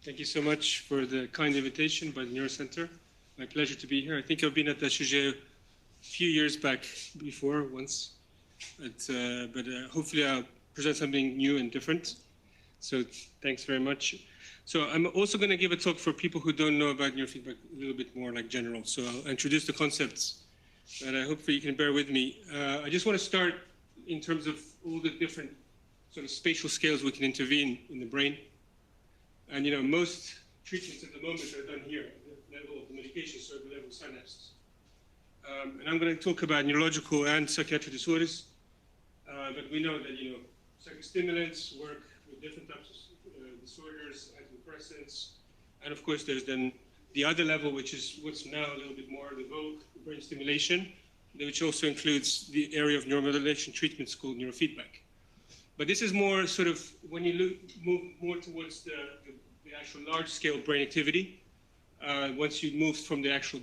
Thank you so much for the kind invitation by the Neurocenter. My pleasure to be here. I think I've been at the HUG a few years back before, once, but hopefully I'll present something new and different. So thanks very much. So I'm also going to give a talk for people who don't know about neurofeedback a little bit more like general. So I'll introduce the concepts, and hopefully you can bear with me. I just want to start in terms of all the different sort of spatial scales we can intervene in the brain. And most treatments at the moment are done here at the level of the medication, so at the level of synapses. And I'm going to talk about neurological and psychiatric disorders. But we know that psychostimulants work with different types of disorders, antidepressants, and of course there's then the other level, which is what's now a little bit more the vogue, brain stimulation, which also includes the area of neuromodulation treatments called neurofeedback. But this is more sort of when you move more towards the actual large-scale brain activity. Once you move from the actual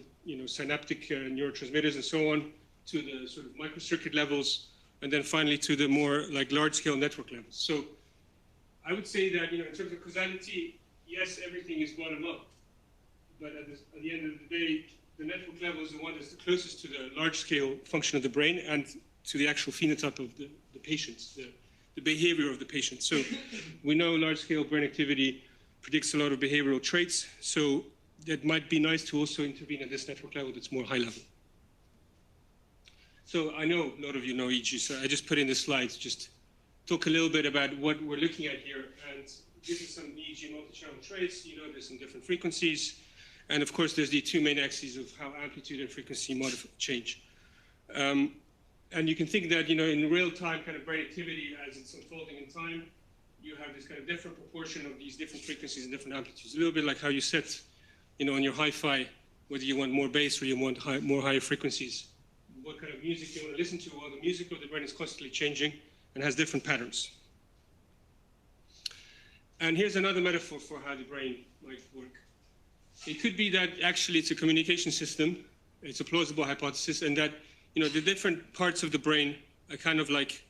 synaptic neurotransmitters and so on to the sort of microcircuit levels, and then finally to the more like large-scale network levels. So I would say that in terms of causality, yes, everything is bottom up, but at the end of the day, the network level is the one that's the closest to the large-scale function of the brain and to the actual phenotype of the patients, the behavior of the patient. So we know large-scale brain activity predicts a lot of behavioral traits, so it might be nice to also intervene at this network level that's more high level. So I know a lot of you know EEG, so I just put in the slides, just talk a little bit about what we're looking at here. And this is some EEG multi-channel traits. There's some different frequencies. And of course, there's the two main axes of how amplitude and frequency change. And you can think that, in real-time kind of brain activity, as it's unfolding in time, you have this kind of different proportion of these different frequencies and different amplitudes. A little bit like how you set, on your hi-fi, whether you want more bass or you want more higher frequencies. What kind of music you want to listen to? Well, the music of the brain is constantly changing and has different patterns. And here's another metaphor for how the brain might work. It could be that actually it's a communication system. It's a plausible hypothesis, and that the different parts of the brain are kind of like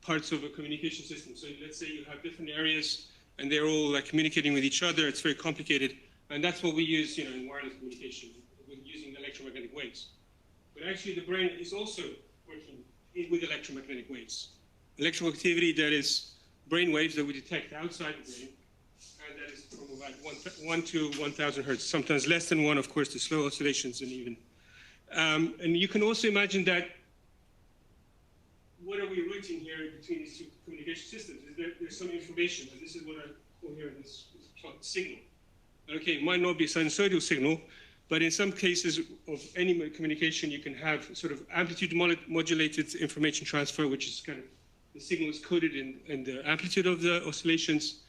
parts of a communication system. So let's say you have different areas, and they're all like communicating with each other. It's very complicated, and that's what we use, in wireless communication, using electromagnetic waves. But actually, the brain is also working with electromagnetic waves. Electrical activity that is brain waves that we detect outside the brain, and that is from about 1 to 1,000 hertz, sometimes less than 1, of course, the slow oscillations and even. And you can also imagine that what are we routing here between these two communication systems? Is there's some information, and this is what I call here in this plot, signal. Okay, it might not be a sinusoidal signal, but in some cases of any communication, you can have sort of amplitude modulated information transfer, which is kind of the signal is coded in the amplitude of the oscillations,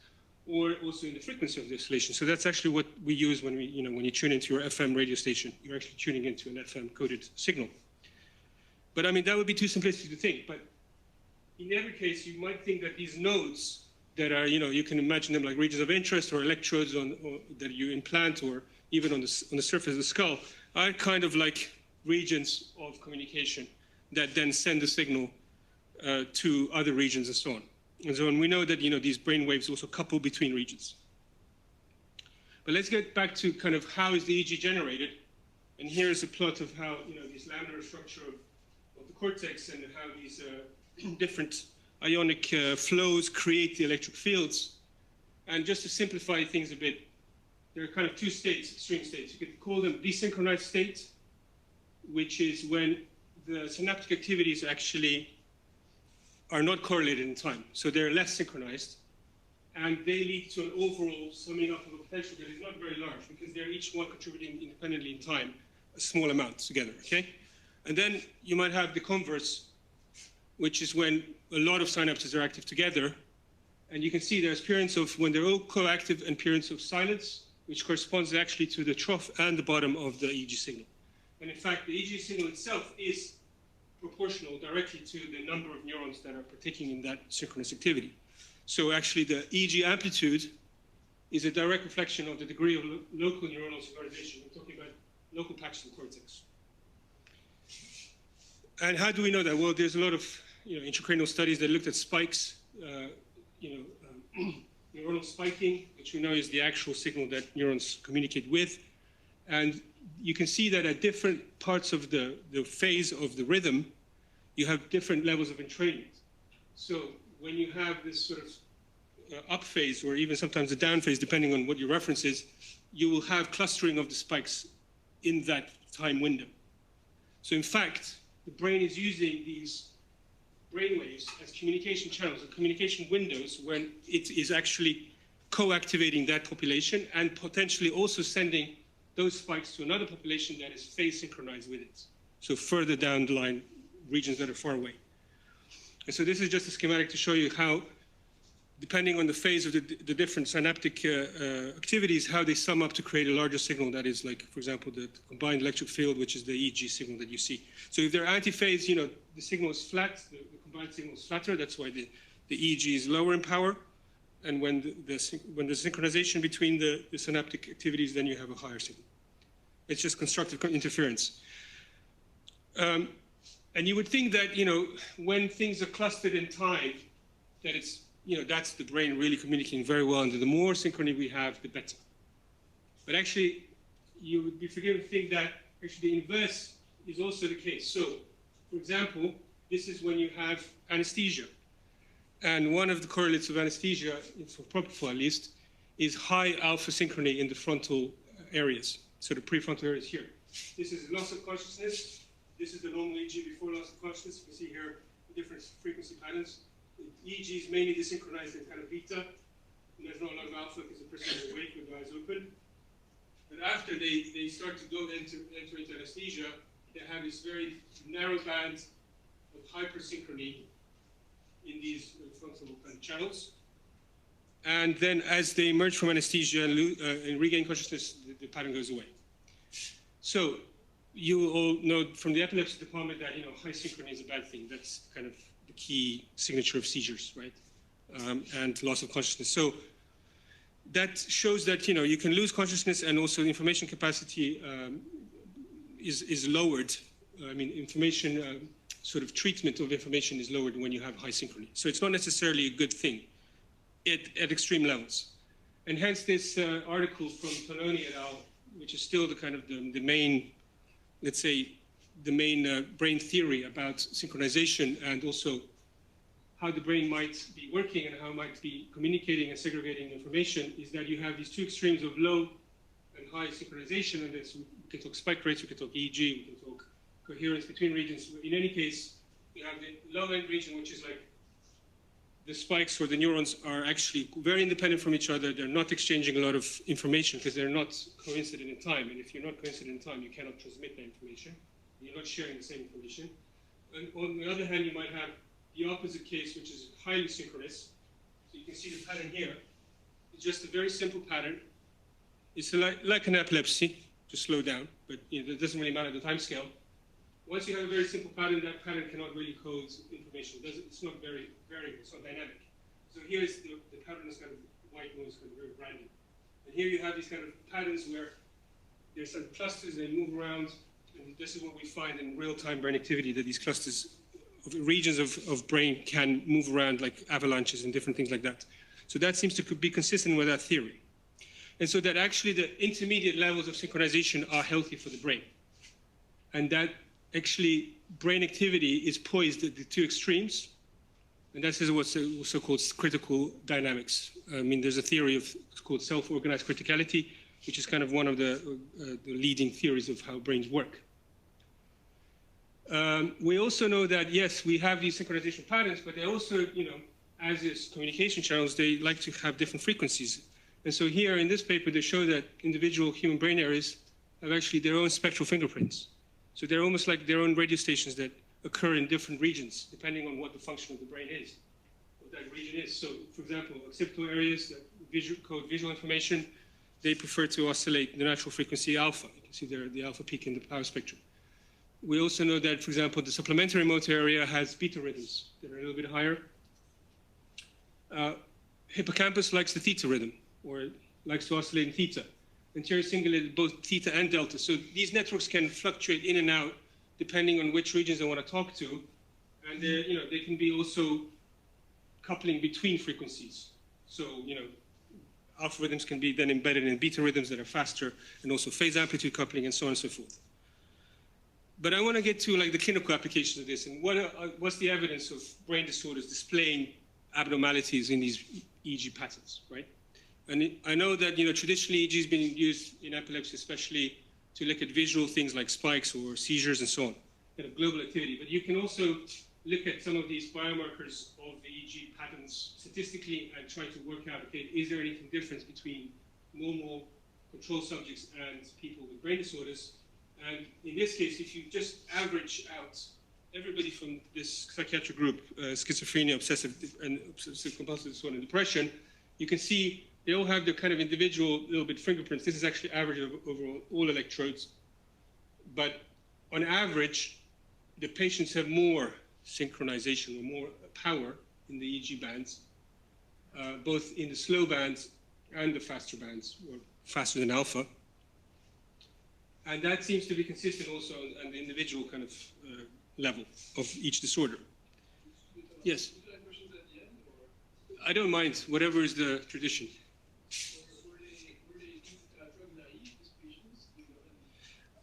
or also in the frequency of the oscillation. So that's actually what we use when when you tune into your FM radio station, you're actually tuning into an FM coded signal. But I mean, that would be too simplistic to think. But in every case, you might think that these nodes that are, you can imagine them like regions of interest or electrodes that you implant, or even on the surface of the skull, are kind of like regions of communication that then send the signal to other regions and so on. And so we know that these brain waves also couple between regions. But let's get back to kind of how is the EEG generated. And here's a plot of how this laminar structure of the cortex and how these different ionic flows create the electric fields. And just to simplify things a bit, there are kind of two states, extreme states. You could call them desynchronized states, which is when the synaptic activities actually are not correlated in time. So they're less synchronized, and they lead to an overall summing up of a potential that is not very large, because they're each one contributing independently in time a small amount together, okay? And then you might have the converse, which is when a lot of synapses are active together, and you can see there's periods of when they're all co-active and periods of silence, which corresponds actually to the trough and the bottom of the EEG signal. And in fact, the EEG signal itself is proportional directly to the number of neurons that are partaking in that synchronous activity. So actually the EEG amplitude is a direct reflection of the degree of local neuronal synchronization. We're talking about local patches of cortex. And how do we know that? Well, there's a lot of intracranial studies that looked at spikes, neuronal spiking, which we know is the actual signal that neurons communicate with. And you can see that at different parts of the phase of the rhythm, you have different levels of entrainment. So when you have this sort of up phase, or even sometimes a down phase, depending on what your reference is, you will have clustering of the spikes in that time window. So in fact, the brain is using these brainwaves as communication channels, or communication windows, when it is actually co-activating that population and potentially also sending those spikes to another population that is phase synchronized with it. So further down the line, regions that are far away. And so this is just a schematic to show you how, depending on the phase of the different synaptic activities, how they sum up to create a larger signal that is like, for example, the combined electric field, which is the EEG signal that you see. So if they're antiphase, the signal is flat, the combined signal is flatter. That's why the EEG is lower in power. And when the synchronization between the synaptic activities, then you have a higher signal. It's just constructive interference. And you would think that, when things are clustered in time, that it's, that's the brain really communicating very well, and the more synchrony we have, the better. But actually, you would be forgiven to think that actually the inverse is also the case. So, for example, this is when you have anesthesia. And one of the correlates of anesthesia, for propofol at least, is high alpha synchrony in the frontal areas. So the prefrontal areas here. This is loss of consciousness. This is the normal EEG before loss of consciousness. You can see here the different frequency patterns. EEG is mainly desynchronized in kind of beta, and there's not a lot of alpha because the person is awake with the eyes open. But after they start to enter into anesthesia, they have this very narrow band of hypersynchrony in these frontal kind of channels. And then as they emerge from anesthesia and regain consciousness, the pattern goes away. So you all know from the epilepsy department that high synchrony is a bad thing. That's kind of the key signature of seizures, right? And loss of consciousness. So that shows that you can lose consciousness, and also information capacity is lowered. I mean, information sort of treatment of information is lowered when you have high synchrony. So it's not necessarily a good thing at extreme levels. And hence this article from Tononi et al., which is still the kind of the main, let's say, the main brain theory about synchronization, and also how the brain might be working and how it might be communicating and segregating information, is that you have these two extremes of low and high synchronization. And we can talk spike rates, we can talk EEG, we can talk coherence between regions. In any case, you have the low-end region, which is like the spikes or the neurons are actually very independent from each other. They're not exchanging a lot of information because they're not coincident in time. And if you're not coincident in time, you cannot transmit that information. You're not sharing the same information. And on the other hand, you might have the opposite case, which is highly synchronous. So you can see the pattern here. It's just a very simple pattern. It's like an epilepsy, to slow down, but it doesn't really matter the time scale. Once you have a very simple pattern, that pattern cannot really code information. It's not very variable, it's not dynamic. So here is the pattern is kind of white noise, kind of very random. And here you have these kind of patterns where there's some clusters, they move around, and this is what we find in real-time brain activity, that these clusters of regions of brain can move around like avalanches and different things like that. So that seems to be consistent with that theory. And so that actually the intermediate levels of synchronization are healthy for the brain. And that actually brain activity is poised at the two extremes. And that is what's also called critical dynamics. I mean, there's a theory it's called self-organized criticality, which is kind of one of the leading theories of how brains work. We also know that, yes, we have these synchronization patterns, but they also, as is communication channels, they like to have different frequencies. And so here in this paper, they show that individual human brain areas have actually their own spectral fingerprints. So they're almost like their own radio stations that occur in different regions, depending on what the function of the brain is, what that region is. So, for example, occipital areas that code visual information, they prefer to oscillate the natural frequency alpha. You can see there the alpha peak in the power spectrum. We also know that, for example, the supplementary motor area has beta rhythms that are a little bit higher. Hippocampus likes the theta rhythm, or likes to oscillate in theta. Anterior cingulate both theta and delta. So these networks can fluctuate in and out depending on which regions they want to talk to. And they can be also coupling between frequencies. So, alpha rhythms can be then embedded in beta rhythms that are faster, and also phase amplitude coupling, and so on and so forth. But I want to get to like the clinical applications of this, and what's the evidence of brain disorders displaying abnormalities in these EEG patterns, right? And I know that traditionally EEG has been used in epilepsy, especially to look at visual things like spikes or seizures and so on, kind of global activity. But you can also look at some of these biomarkers of the EEG patterns statistically and try to work out, okay, is there anything different between normal control subjects and people with brain disorders? And in this case, if you just average out everybody from this psychiatric group, schizophrenia, obsessive compulsive disorder, and depression, you can see they all have their kind of individual little bit fingerprints. This is actually average over all electrodes. But on average, the patients have more synchronization or more power in the EEG bands, both in the slow bands and the faster bands, or faster than alpha. And that seems to be consistent also on the individual kind of level of each disorder. Yes? I don't mind, whatever is the tradition.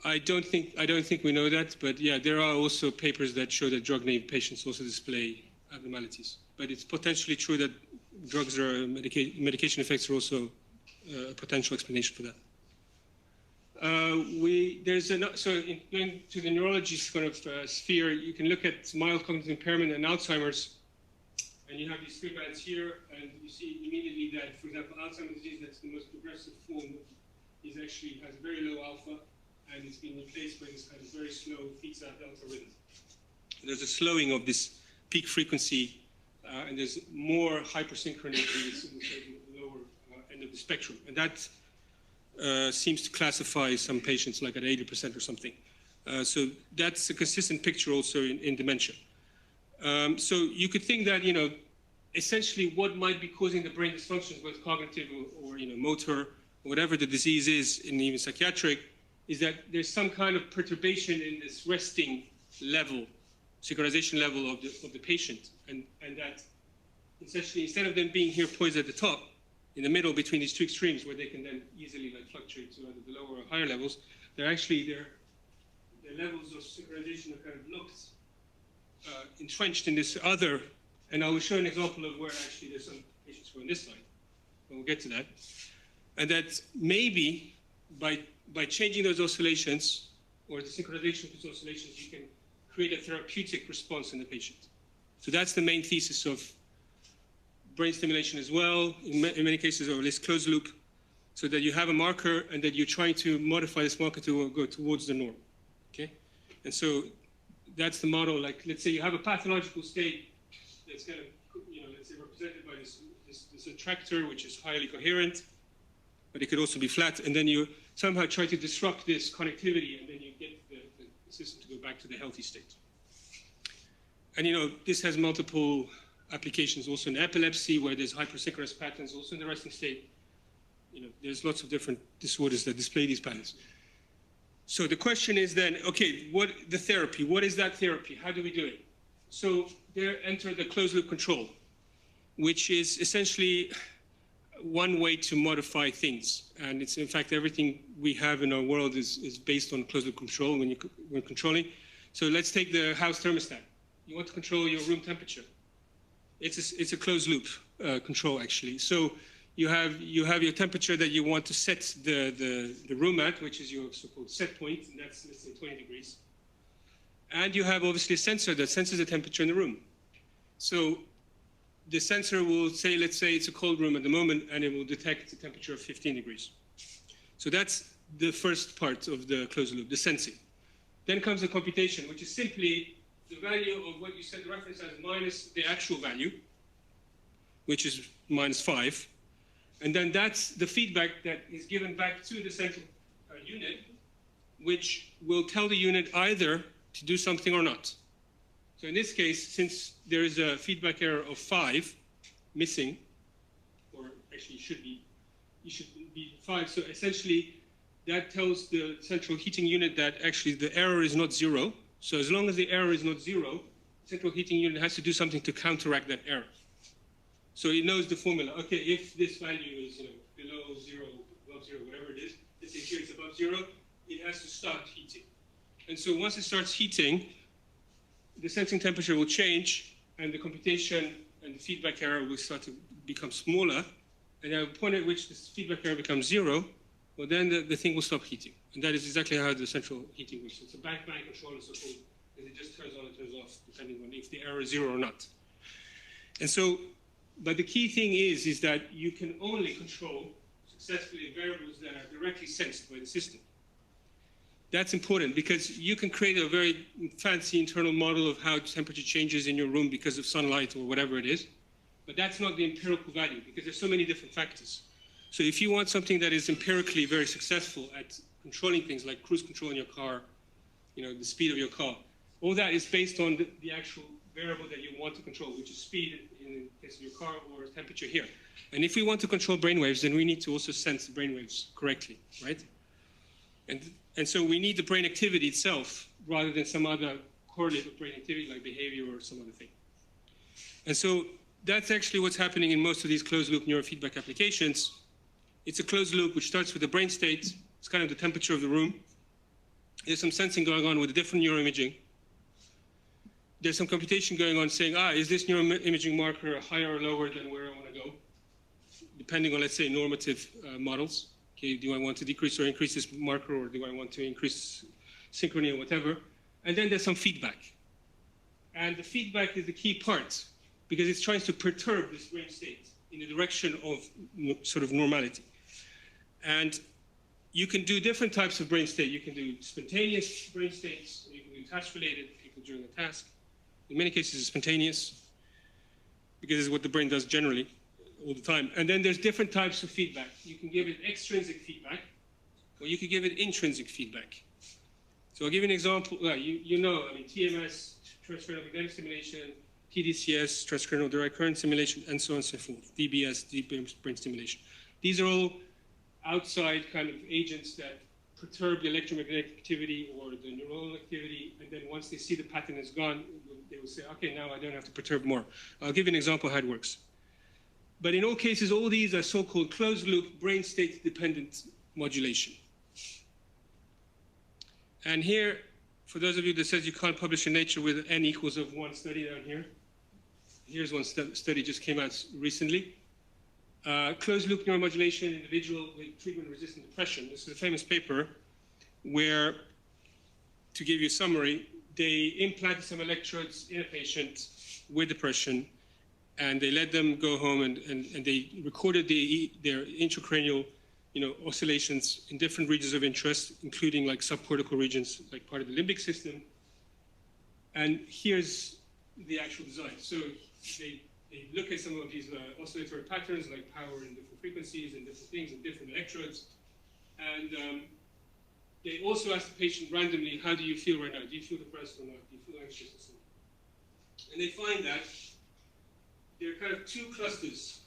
I don't think we know that, but yeah, there are also papers that show that drug-naive patients also display abnormalities. But it's potentially true that drugs or medication effects are also a potential explanation for that. So in going to the neurology kind of sphere, you can look at mild cognitive impairment and Alzheimer's, and you have these three bands here, and you see immediately that, for example, Alzheimer's disease, that's the most progressive form, is actually has very low alpha, and it's been replaced by this kind of very slow theta delta rhythm. There's a slowing of this peak frequency, and there's more hypersynchrony in the lower end of the spectrum. And that seems to classify some patients like at 80% or something. So that's a consistent picture also in dementia. So you could think that, essentially what might be causing the brain dysfunctions, both cognitive or motor, or whatever the disease is, and even psychiatric, is that there's some kind of perturbation in this resting level, synchronization level of the patient, and that essentially instead of them being here poised at the top, in the middle between these two extremes where they can then easily fluctuate to either the lower or higher levels, they're actually their levels of synchronization are kind of locked, entrenched in this other, and I will show an example of where actually there's some patients who are on this side, and we'll get to that, and that maybe by changing those oscillations, or the synchronization of those oscillations, you can create a therapeutic response in the patient. So that's the main thesis of brain stimulation as well, in many cases, or at least closed loop, so that you have a marker and that you're trying to modify this marker to go towards the norm, okay? And so that's the model, like, let's say you have a pathological state that's kind of, let's say represented by this attractor, which is highly coherent, but it could also be flat, and then you somehow try to disrupt this connectivity, and then you get the system to go back to the healthy state. And this has multiple applications also in epilepsy, where there's hypersynchronous patterns, also in the resting state. There's lots of different disorders that display these patterns. So the question is then, okay, what is that therapy? How do we do it? So there enter the closed loop control, which is essentially one way to modify things. And it's, in fact, everything we have in our world is based on closed loop control when you're controlling. So let's take the house thermostat. You want to control your room temperature. It's a closed loop control, actually. So you have your temperature that you want to set the room at, which is your so-called set point, and that's, let's say, 20 degrees. And you have, obviously, a sensor that senses the temperature in the room. So the sensor will say, let's say it's a cold room at the moment, and it will detect the temperature of 15 degrees. So that's the first part of the closed loop, the sensing. Then comes the computation, which is simply the value of what you set the reference as minus the actual value, which is -5. And then that's the feedback that is given back to the central unit, which will tell the unit either to do something or not. So in this case, since there is a feedback error of 5 missing, or actually it should be 5. So essentially, that tells the central heating unit that actually the error is not 0. So as long as the error is not 0, the central heating unit has to do something to counteract that error. So it knows the formula. Okay, if this value is below below zero, above zero, whatever it is. Let's say here it's above zero, it has to start heating. And so once it starts heating, the sensing temperature will change, and the computation and the feedback error will start to become smaller. And at the point at which this feedback error becomes zero, well, then the thing will stop heating. And that is exactly how the central heating works. It's a back-band controller, so-called, and it just turns on and turns off, depending on if the error is zero or not. And so, but the key thing is that you can only control successfully variables that are directly sensed by the system. That's important because you can create a very fancy internal model of how temperature changes in your room because of sunlight or whatever it is. But that's not the empirical value because there's so many different factors. So if you want something that is empirically very successful at controlling things like cruise control in your car, the speed of your car, all that is based on the actual variable that you want to control, which is speed in the case of your car or temperature here. And if we want to control brainwaves, then we need to also sense the brainwaves correctly, right? And so we need the brain activity itself rather than some other correlate of brain activity like behavior or some other thing. And so that's actually what's happening in most of these closed-loop neurofeedback applications. It's a closed loop which starts with the brain state. It's kind of the temperature of the room. There's some sensing going on with a different neuroimaging. There's some computation going on saying, is this neuroimaging marker higher or lower than where I want to go? Depending on, let's say, normative models. Okay, do I want to decrease or increase this marker, or do I want to increase synchrony or whatever? And then there's some feedback. And the feedback is the key part because it's trying to perturb this brain state in the direction of sort of normality. And you can do different types of brain state. You can do spontaneous brain states. You can do task-related, people during a task. In many cases, it's spontaneous because it's what the brain does generally all the time. And then there's different types of feedback. You can give it extrinsic feedback, or you can give it intrinsic feedback. So I'll give you an example. TMS, transcranial magnetic stimulation, TDCS, transcranial direct current stimulation, and so on and so forth. DBS, deep brain stimulation. These are all outside kind of agents that perturb the electromagnetic activity or the neuronal activity, and then once they see the pattern is gone, they will say, okay, now I don't have to perturb more. I'll give you an example of how it works. But in all cases, all these are so-called closed-loop brain state-dependent modulation. And here, for those of you that says you can't publish in Nature with n equals of one study down here, here's one study just came out recently. Closed-loop neuromodulation in individual with treatment-resistant depression. This is a famous paper where, to give you a summary, they implanted some electrodes in a patient with depression, and they let them go home and they recorded their intracranial oscillations in different regions of interest, including like subcortical regions, like part of the limbic system. And here's the actual design. So they look at some of these oscillatory patterns, like power in different frequencies and different things and different electrodes. And they also ask the patient randomly, how do you feel right now? Do you feel depressed or not? Do you feel anxious or something? And they find that there are kind of two clusters.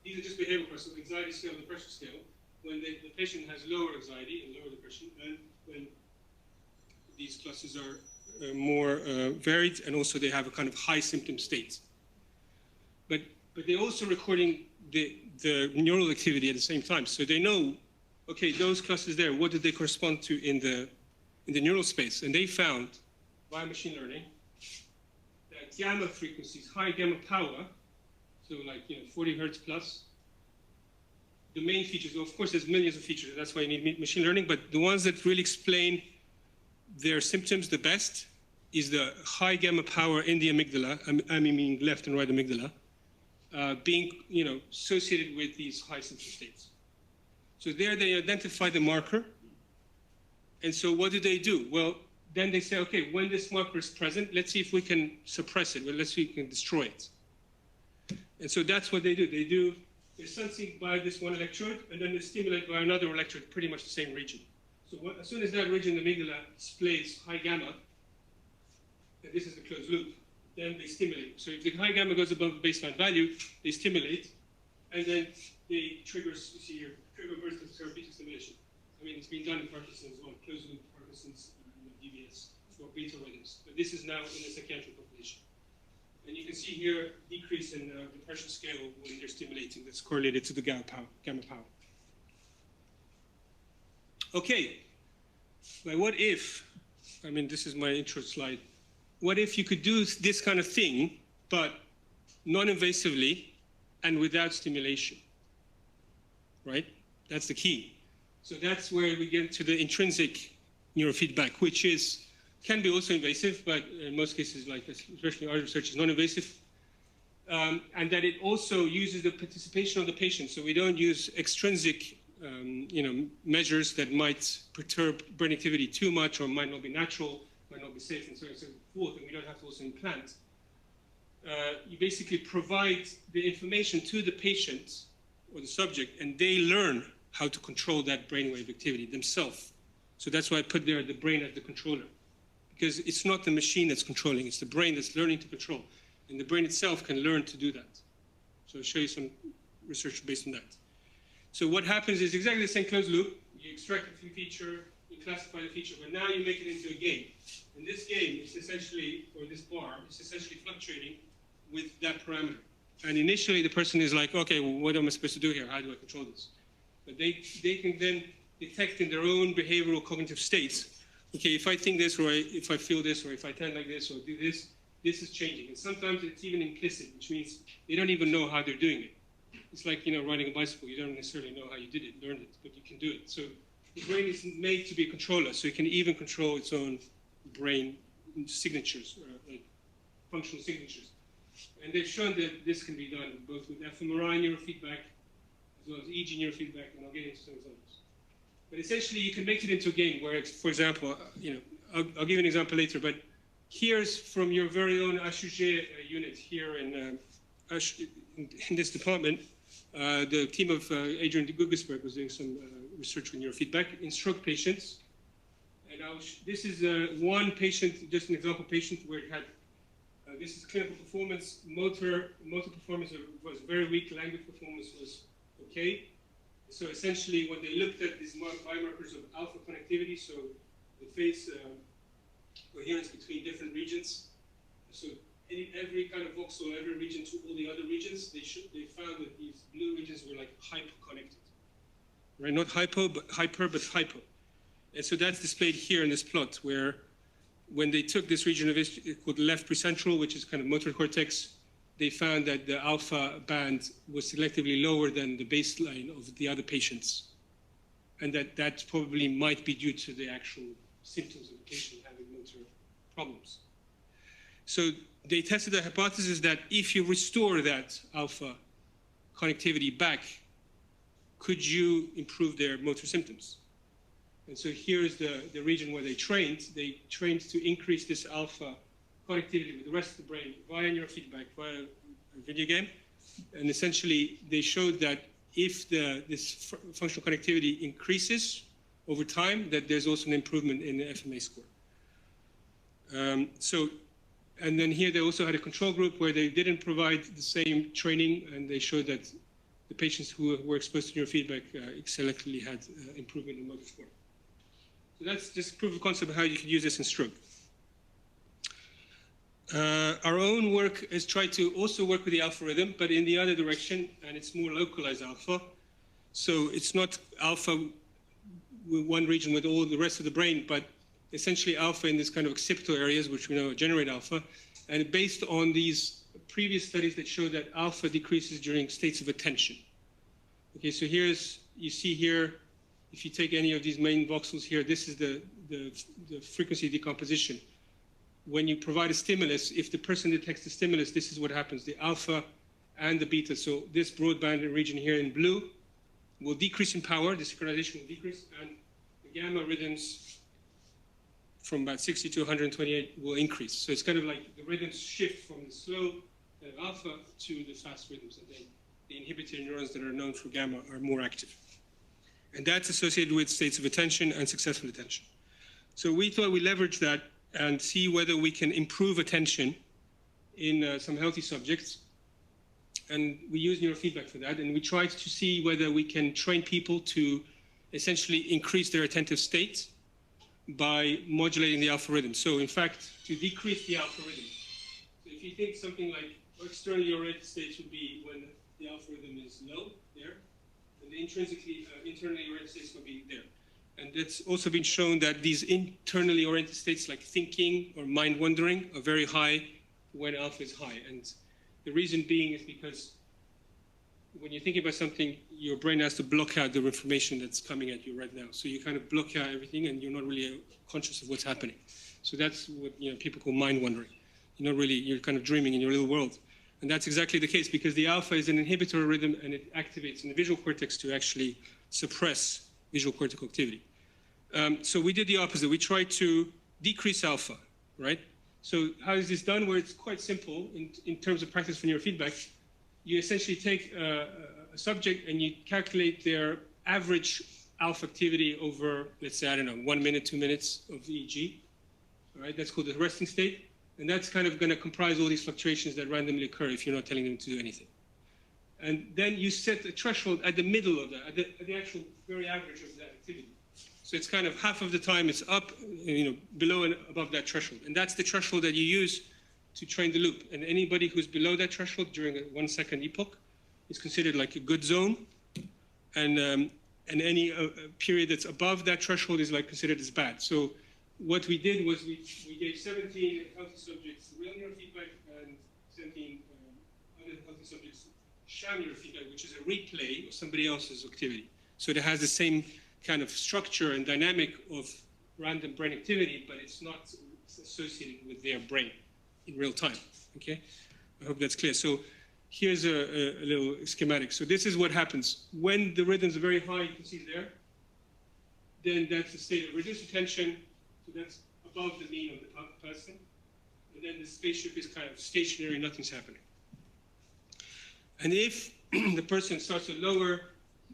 These are just behavioral clusters, anxiety scale and depression scale. When the patient has lower anxiety and lower depression, and when these clusters are more varied, and also they have a kind of high symptom state. But they're also recording the neural activity at the same time. So they know, okay, those clusters there, what did they correspond to in the neural space? And they found, via machine learning, that gamma frequencies, high gamma power, so like 40 hertz plus, the main features, of course there's millions of features, that's why you need machine learning, but the ones that really explain their symptoms the best is the high gamma power in the amygdala, I mean left and right amygdala, being associated with these high symptom states. So there they identify the marker, and so what do? Well, then they say, okay, when this marker is present, let's see if we can suppress it, let's see if we can destroy it. And so that's what they do. They're sensing by this one electrode, and then they stimulate by another electrode, pretty much the same region. So as soon as that region, the amygdala, displays high gamma, and this is the closed loop, then they stimulate. So if the high gamma goes above the baseline value, they stimulate, and then they trigger, you see here, trigger burst of therapeutic stimulation. I mean, it's been done in Parkinson's as well, closed loop Parkinson's, DBS, for beta rhythms. But this is now in the psychiatric population. And you can see here decrease in depression scale when they're stimulating. That's correlated to the gamma power. Okay, but what if, I mean, this is my intro slide. What if you could do this kind of thing, but non-invasively and without stimulation, right? That's the key. So that's where we get to the intrinsic neurofeedback, which can be also invasive, but in most cases, like especially our research, is non-invasive. And that it also uses the participation of the patient. So we don't use extrinsic measures that might perturb brain activity too much or might not be natural, might not be safe, and so on and so forth, and we don't have to also implant. You basically provide the information to the patient or the subject, and they learn how to control that brainwave activity themselves. So that's why I put there the brain as the controller, because it's not the machine that's controlling, it's the brain that's learning to control, and the brain itself can learn to do that. So I'll show you some research based on that. So what happens is exactly the same closed loop. You extract a feature, you classify the feature, but now you make it into a game. And this game is essentially, or this bar, is essentially fluctuating with that parameter. And initially the person is like, okay, well, what am I supposed to do here? How do I control this? But they can then detect in their own behavioral cognitive states, okay, if I think this, or if I feel this, or if I tend like this, or do this, this is changing. And sometimes it's even implicit, which means they don't even know how they're doing it. It's like, riding a bicycle. You don't necessarily know how you did it, learned it, but you can do it. So the brain is made to be a controller, so it can even control its own brain signatures, like functional signatures. And they've shown that this can be done both with fMRI neurofeedback as well as EEG neurofeedback, and I'll get into some examples. But essentially, you can make it into a game where, for example, I'll give you an example later, but here's from your very own HUG unit here in this department. The team of Adrian Guggesberg was doing some research on neurofeedback in stroke patients. And this is one patient, just an example patient where it had, this is clinical performance, motor performance was very weak, language performance was okay. So essentially when they looked at these biomarkers of alpha connectivity, so the phase coherence between different regions, so every kind of voxel, every region to all the other regions, they found that these blue regions were like hyper-connected, right? Not hypo, but hyper, but hypo. And so that's displayed here in this plot, where when they took this region of it called left precentral, which is kind of motor cortex, they found that the alpha band was selectively lower than the baseline of the other patients, and that probably might be due to the actual symptoms of the patient having motor problems. So they tested the hypothesis that if you restore that alpha connectivity back, could you improve their motor symptoms? And so here's the region where they trained. They trained to increase this alpha connectivity with the rest of the brain via neurofeedback, via a video game. And essentially, they showed that if this functional connectivity increases over time, that there's also an improvement in the FMA score. And then here they also had a control group where they didn't provide the same training, and they showed that the patients who were exposed to neurofeedback selectively had improvement in motor score. So that's just proof of concept of how you could use this in stroke. Our own work is tried to also work with the alpha rhythm, but in the other direction, and it's more localized alpha. So it's not alpha with one region with all the rest of the brain, but essentially alpha in this kind of occipital areas, which we know generate alpha. And based on these previous studies that show that alpha decreases during states of attention. Okay, so you see here, if you take any of these main voxels here, this is the frequency decomposition. When you provide a stimulus, if the person detects the stimulus, this is what happens, the alpha and the beta. So this broadband region here in blue will decrease in power, the synchronization will decrease, and the gamma rhythms from about 60 to 128 will increase. So it's kind of like the rhythms shift from the slow alpha to the fast rhythms, and then the inhibitory neurons that are known for gamma are more active. And that's associated with states of attention and successful attention. So we thought we'd leverage that and see whether we can improve attention in some healthy subjects. And we use neurofeedback for that. And we tried to see whether we can train people to essentially increase their attentive state by modulating the alpha rhythm. So in fact, to decrease the alpha rhythm. So if you think something like externally oriented states would be when the alpha rhythm is low, there, and the internally oriented states will be there. And it's also been shown that these internally oriented states like thinking or mind wandering are very high when alpha is high. And the reason being is because when you're thinking about something, your brain has to block out the information that's coming at you right now. So you kind of block out everything and you're not really conscious of what's happening. So that's what people call mind wandering. You're kind of dreaming in your little world. And that's exactly the case because the alpha is an inhibitory rhythm and it activates in the visual cortex to actually suppress visual cortical activity. So we did the opposite. We tried to decrease alpha, right? So how is this done? Well, it's quite simple in terms of practice for neurofeedback. You essentially take a subject and you calculate their average alpha activity over, let's say, 1 minute, 2 minutes of EEG. All right, that's called the resting state. And that's kind of going to comprise all these fluctuations that randomly occur if you're not telling them to do anything. And then you set a threshold at the middle of that, at the actual very average of that activity. So it's kind of half of the time it's up, below and above that threshold. And that's the threshold that you use to train the loop. And anybody who's below that threshold during a 1 second epoch is considered like a good zone. And any period that's above that threshold is like considered as bad. So what we did was we gave 17 healthy subjects real neurofeedback and 17 other healthy subjects sham neurofeedback, which is a replay of somebody else's activity. So it has the same kind of structure and dynamic of random brain activity, but it's not associated with their brain in real time, okay? I hope that's clear. So here's a little schematic. So this is what happens. When the rhythms are very high, you can see there, then that's a state of reduced attention. So that's above the mean of the person. And then the spaceship is kind of stationary, nothing's happening. And if the person starts to lower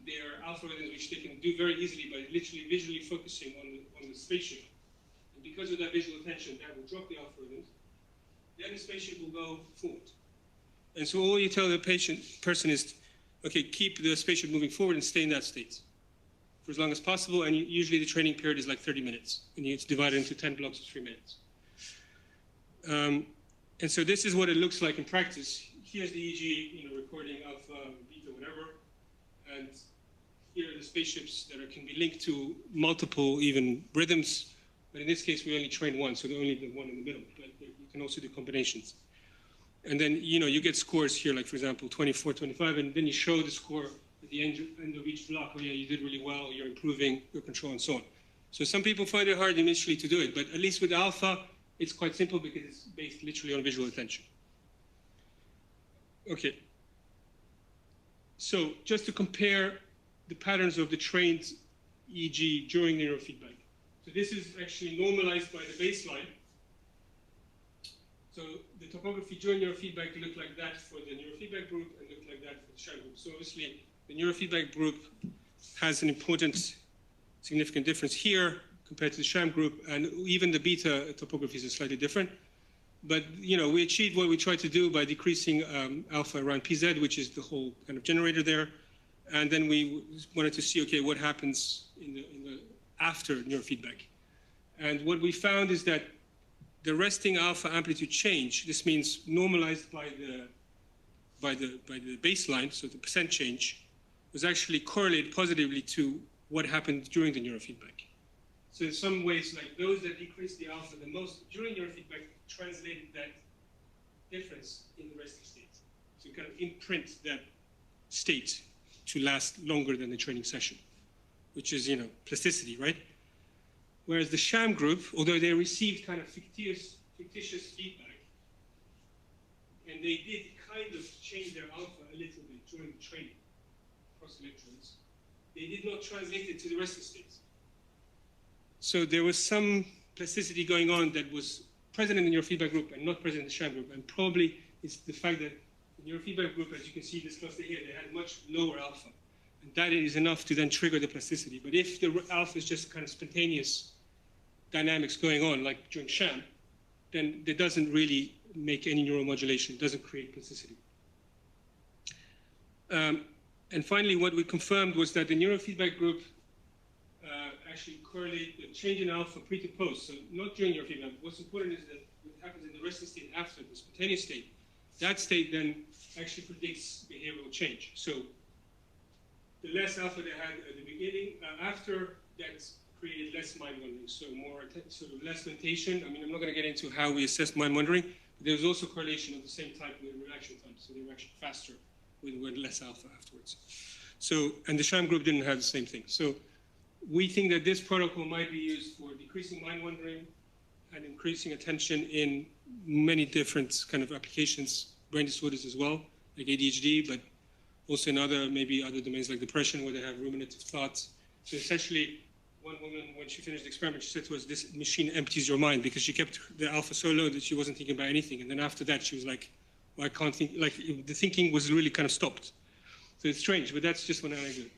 their alpha rhythms, which they can do very easily by literally visually focusing on the spaceship, and because of that visual attention, that will drop the alpha rhythms, then the spaceship will go forward. And so all you tell the person is, okay, keep the spaceship moving forward and stay in that state for as long as possible, and usually the training period is like 30 minutes, and it's divided into 10 blocks of 3 minutes. And so this is what it looks like in practice. Here's the EEG, recording alpha, beta, whatever, and here are the spaceships that can be linked to multiple even rhythms, but in this case we only train one, so only the one in the middle, but you can also do combinations. And then, you get scores here, like for example, 24, 25, and then you show the score at the end of each block. Oh yeah, you did really well, you're improving your control and so on. So some people find it hard initially to do it, but at least with alpha, it's quite simple because it's based literally on visual attention. Okay. So just to compare the patterns of the trained EEG during neurofeedback. So this is actually normalized by the baseline. So the topography during neurofeedback looked like that for the neurofeedback group and looked like that for the sham group. So obviously the neurofeedback group has an important, significant difference here compared to the sham group, and even the beta topographies are slightly different. But we achieved what we tried to do by decreasing alpha around PZ, which is the whole kind of generator there. And then we wanted to see, okay, what happens in the after neurofeedback. And what we found is that the resting alpha amplitude change, this means normalized by the baseline, so the percent change, was actually correlated positively to what happened during the neurofeedback. So in some ways, like those that decreased the alpha the most during neurofeedback translated that difference in the resting state. So you kind of imprint that state to last longer than the training session, which is, plasticity, right? Whereas the sham group, although they received kind of fictitious feedback, and they did kind of change their alpha a little bit during the training across electrodes, they did not translate it to the resting states. So there was some plasticity going on that was present in the neurofeedback group and not present in the sham group, and probably it's the fact that the neurofeedback group, as you can see this cluster here, they had much lower alpha. And that is enough to then trigger the plasticity. But if the alpha is just kind of spontaneous dynamics going on, like during sham, then it doesn't really make any neuromodulation. It doesn't create plasticity. And finally, what we confirmed was that the neurofeedback group actually correlate the change in alpha pre to post. So not during neurofeedback. What's important is that what happens in the resting state after the spontaneous state, that state then actually predicts behavioral change. So the less alpha they had at the beginning, after, that created less mind wandering, so more sort of less mentation. I mean, I'm not going to get into how we assess mind wandering, but there's also correlation of the same type with reaction time, so they were actually faster with less alpha afterwards. So, and the sham group didn't have the same thing. So we think that this protocol might be used for decreasing mind wandering and increasing attention in many different kind of applications, brain disorders as well, like ADHD, but also in maybe other domains like depression where they have ruminative thoughts. So essentially, one woman, when she finished the experiment, she said to us, this machine empties your mind, because she kept the alpha so low that she wasn't thinking about anything. And then after that, she was like, well, I can't think, like the thinking was really kind of stopped. So it's strange, but that's just one anecdote.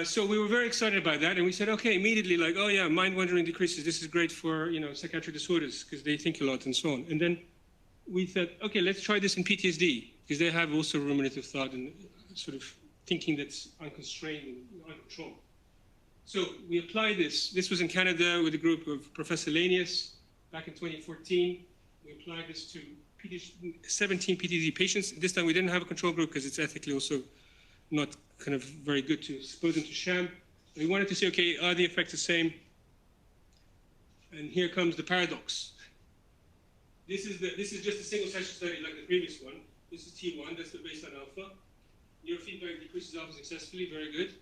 So we were very excited about that, and we said, okay, immediately, like, oh yeah, mind wandering decreases. This is great for, you know, psychiatric disorders because they think a lot and so on. And then we thought, okay, let's try this in PTSD because they have also ruminative thought and sort of thinking that's unconstrained and uncontrolled. So we applied this. This was in Canada with a group of Professor Lanius back in 2014. We applied this to 17 PTSD patients. This time we didn't have a control group because it's ethically also not kind of very good to expose them to sham. We wanted to say, okay, are the effects the same? And here comes the paradox. This is just a single session study like the previous one. This is T1, that's the baseline alpha. Neurofeedback decreases alpha successfully, very good.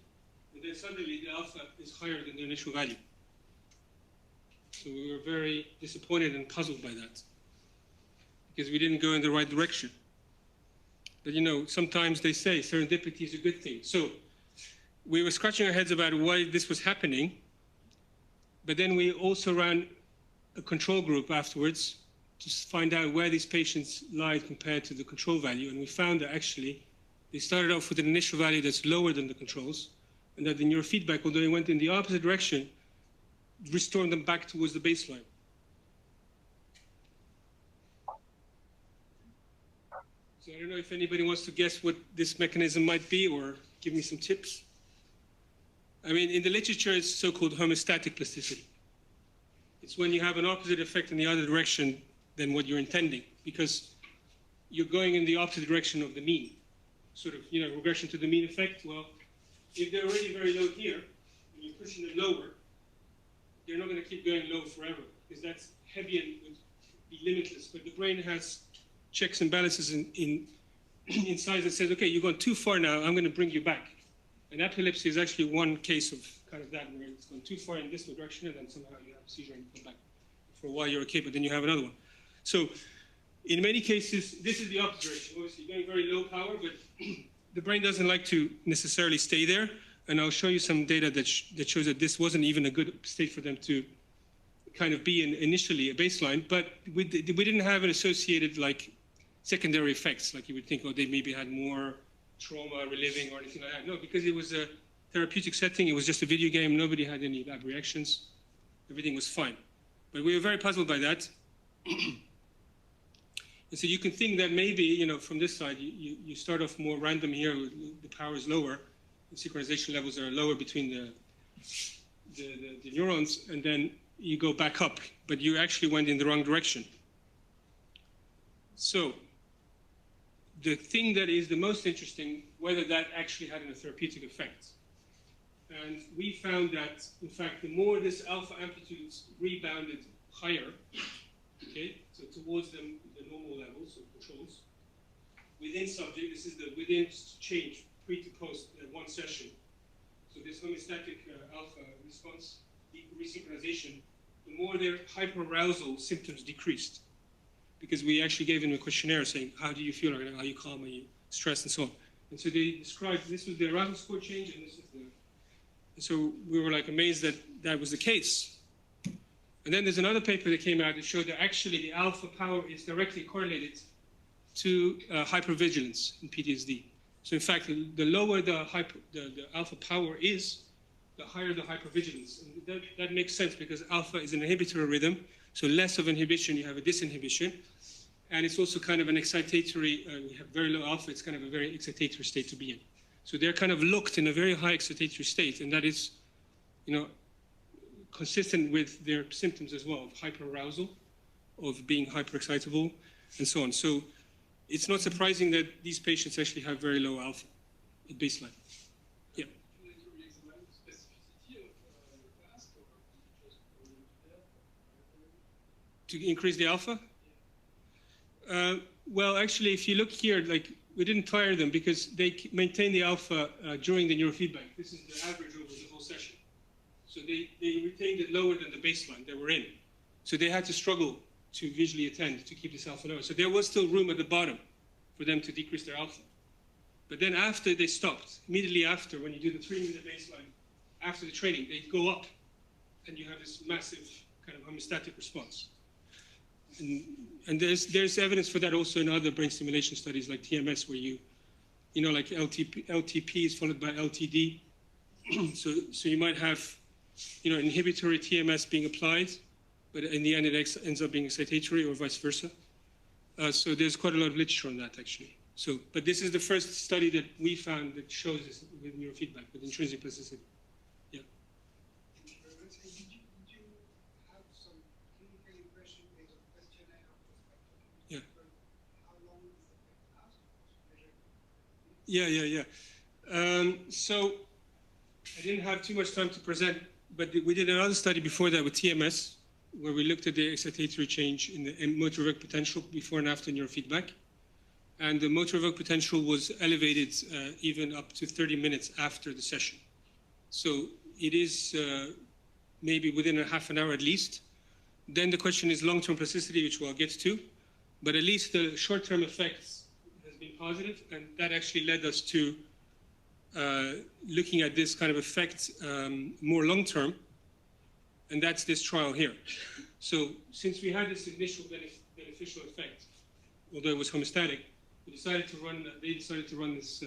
And then suddenly the alpha is higher than the initial value. So we were very disappointed and puzzled by that because we didn't go in the right direction. But you know, sometimes they say serendipity is a good thing. So we were scratching our heads about why this was happening, but then we also ran a control group afterwards to find out where these patients lied compared to the control value. And we found that actually they started off with an initial value that's lower than the controls, and that the neurofeedback, although it went in the opposite direction, restored them back towards the baseline. So I don't know if anybody wants to guess what this mechanism might be or give me some tips. I mean, in the literature, it's so-called homeostatic plasticity. It's when you have an opposite effect in the other direction than what you're intending, because you're going in the opposite direction of the mean. Sort of, you know, regression to the mean effect. Well, if they're already very low here, and you're pushing them lower, they're not going to keep going low forever, because that's Hebbian would be limitless. But the brain has checks and balances in size that says, okay, you've gone too far now, I'm going to bring you back. And epilepsy is actually one case of kind of that, where it's gone too far in this direction, and then somehow you have a seizure and you come back. For a while you're okay, but then you have another one. So in many cases, this is the opposite direction. Obviously, going very low power, but the brain doesn't like to necessarily stay there. And I'll show you some data that shows that this wasn't even a good state for them to kind of be initially a baseline. But we didn't have an associated like secondary effects, like you would think, oh, they maybe had more trauma reliving or anything like that. No, because it was a therapeutic setting. It was just a video game. Nobody had any bad reactions. Everything was fine. But we were very puzzled by that. And so you can think that maybe, you know, from this side, you start off more random here, the power is lower, the synchronization levels are lower between the neurons, and then you go back up, but you actually went in the wrong direction. So the thing that is the most interesting, whether that actually had a therapeutic effect. And we found that, in fact, the more this alpha amplitudes rebounded higher, okay, so towards the normal levels of controls, within subject, this is the within change, pre to post one session. So this homeostatic alpha response, resynchronization, the more their hyperarousal symptoms decreased. Because we actually gave them a questionnaire saying, how do you feel? Are you calm? Are you stressed? And so on. And so they described, this was the arousal score change, and this is the, and so we were like amazed that that was the case. And then there's another paper that came out that showed that actually the alpha power is directly correlated to hypervigilance in PTSD. So in fact, the lower the alpha power is, the higher the hypervigilance. And that makes sense because alpha is an inhibitory rhythm. So less of inhibition, you have a disinhibition. And it's also kind of an excitatory, we have very low alpha, it's kind of a very excitatory state to be in. So they're kind of locked in a very high excitatory state, and that is, you know, consistent with their symptoms as well, of hyperarousal, of being hyperexcitable, and so on. So it's not surprising that these patients actually have very low alpha at baseline. Yeah. To increase the alpha? Well, actually, if you look here, like we didn't tire them because they maintain the alpha during the neurofeedback. This is the average over the whole session. So they retained it lower than the baseline they were in. So they had to struggle to visually attend to keep this alpha lower. So there was still room at the bottom for them to decrease their alpha. But then after they stopped, immediately after, when you do the 3-minute baseline, after the training, they go up and you have this massive kind of homeostatic response. And there's evidence for that also in other brain stimulation studies like TMS, where you know, like LTP is followed by LTD. so you might have, you know, inhibitory TMS being applied, but in the end it ends up being excitatory or vice versa. So there's quite a lot of literature on that actually. So, but this is the first study that we found that shows this with neurofeedback, with intrinsic plasticity. Yeah. Did you have some clinical impression based on questionnaire or perspective? Yeah. How long does the effect last? So I didn't have too much time to present, but we did another study before that with TMS, where we looked at the excitatory change in the motor evoked potential before and after neurofeedback. And the motor evoked potential was elevated even up to 30 minutes after the session. So it is maybe within a half an hour at least. Then the question is long-term plasticity, which we'll get to. But at least the short-term effects has been positive, and that actually led us to looking at this kind of effect more long-term, and that's this trial here. So since we had this initial beneficial effect, although it was homeostatic, they decided to run this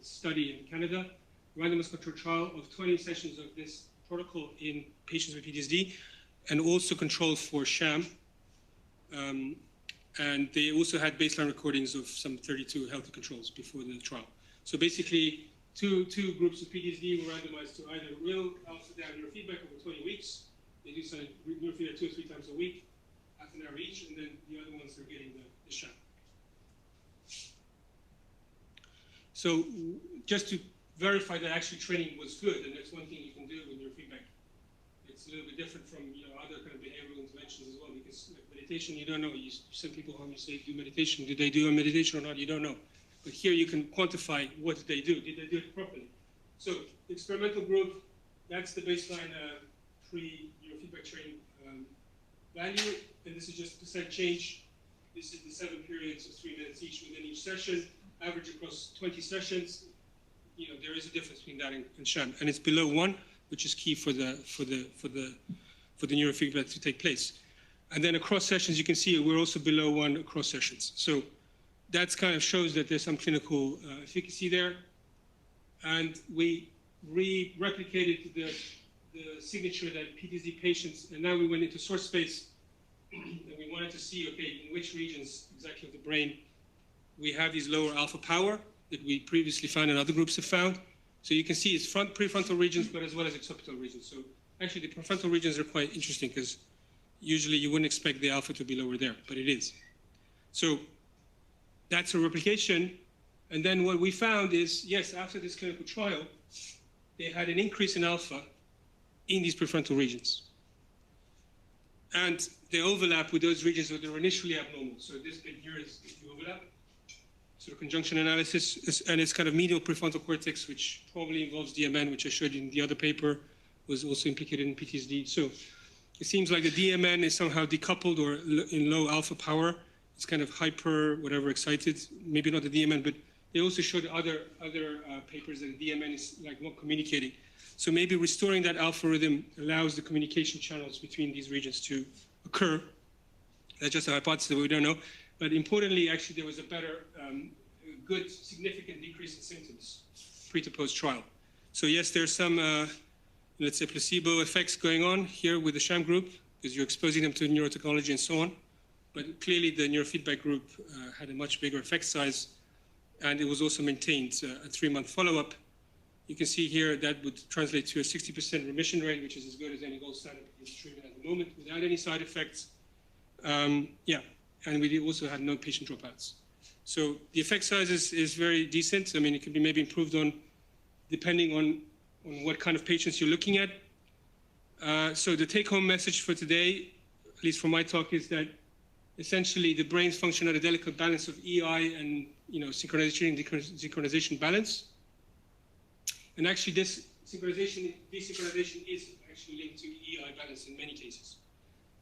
study in Canada, randomized controlled trial of 20 sessions of this protocol in patients with PTSD, and also controlled for sham. And they also had baseline recordings of some 32 healthy controls before the trial. So basically, two groups of PTSD were randomized to either real alpha down neurofeedback over 20 weeks. They do some neurofeedback 2 or 3 times a week, half an hour each, and then the other ones are getting the sham. So just to verify that actually training was good, and that's one thing you can do with neurofeedback. It's a little bit different from other kind of behavioral interventions as well, because like meditation, you don't know. You send people home, you say, do meditation. Did they do a meditation or not? You don't know. But here you can quantify what did they do. Did they do it properly? So the experimental group, that's the baseline pre-neurofeedback training value, and this is just percent change. This is the 7 periods of 3 minutes each within each session, average across 20 sessions. There is a difference between that and sham, and it's below 1, which is key for the neurofeedback to take place. And then across sessions, you can see we're also below 1 across sessions. So that kind of shows that there's some clinical efficacy there. And we replicated the signature that PTSD patients, and now we went into source space, and we wanted to see, okay, in which regions exactly of the brain we have these lower alpha power that we previously found and other groups have found. So you can see it's prefrontal regions, but as well as occipital regions. So actually the prefrontal regions are quite interesting because usually you wouldn't expect the alpha to be lower there, but it is. So that's a replication. And then what we found is, yes, after this clinical trial, they had an increase in alpha in these prefrontal regions. And they overlap with those regions that were initially abnormal. So this bit here is the overlap. Sort of conjunction analysis, and it's kind of medial prefrontal cortex, which probably involves DMN, which I showed you in the other paper, was also implicated in PTSD. So it seems like the DMN is somehow decoupled or in low alpha power. It's kind of hyper, whatever, excited. Maybe not the DMN, but they also showed other papers that the DMN is like not communicating. So maybe restoring that alpha rhythm allows the communication channels between these regions to occur. That's just a hypothesis that we don't know. But importantly, actually, there was a better, good, significant decrease in symptoms pre to post trial. So yes, there's some, let's say, placebo effects going on here with the sham group because you're exposing them to neurotechnology and so on. But clearly, the neurofeedback group had a much bigger effect size, and it was also maintained a 3-month follow-up. You can see here that would translate to a 60% remission rate, which is as good as any gold standard treatment at the moment, without any side effects. And we also had no patient dropouts. So the effect size is very decent. I mean, it could be maybe improved on depending on what kind of patients you're looking at. So the take-home message for today, at least from my talk, is that essentially the brains function at a delicate balance of EI and synchronization and desynchronization balance. And actually this synchronization, desynchronization is actually linked to EI balance in many cases.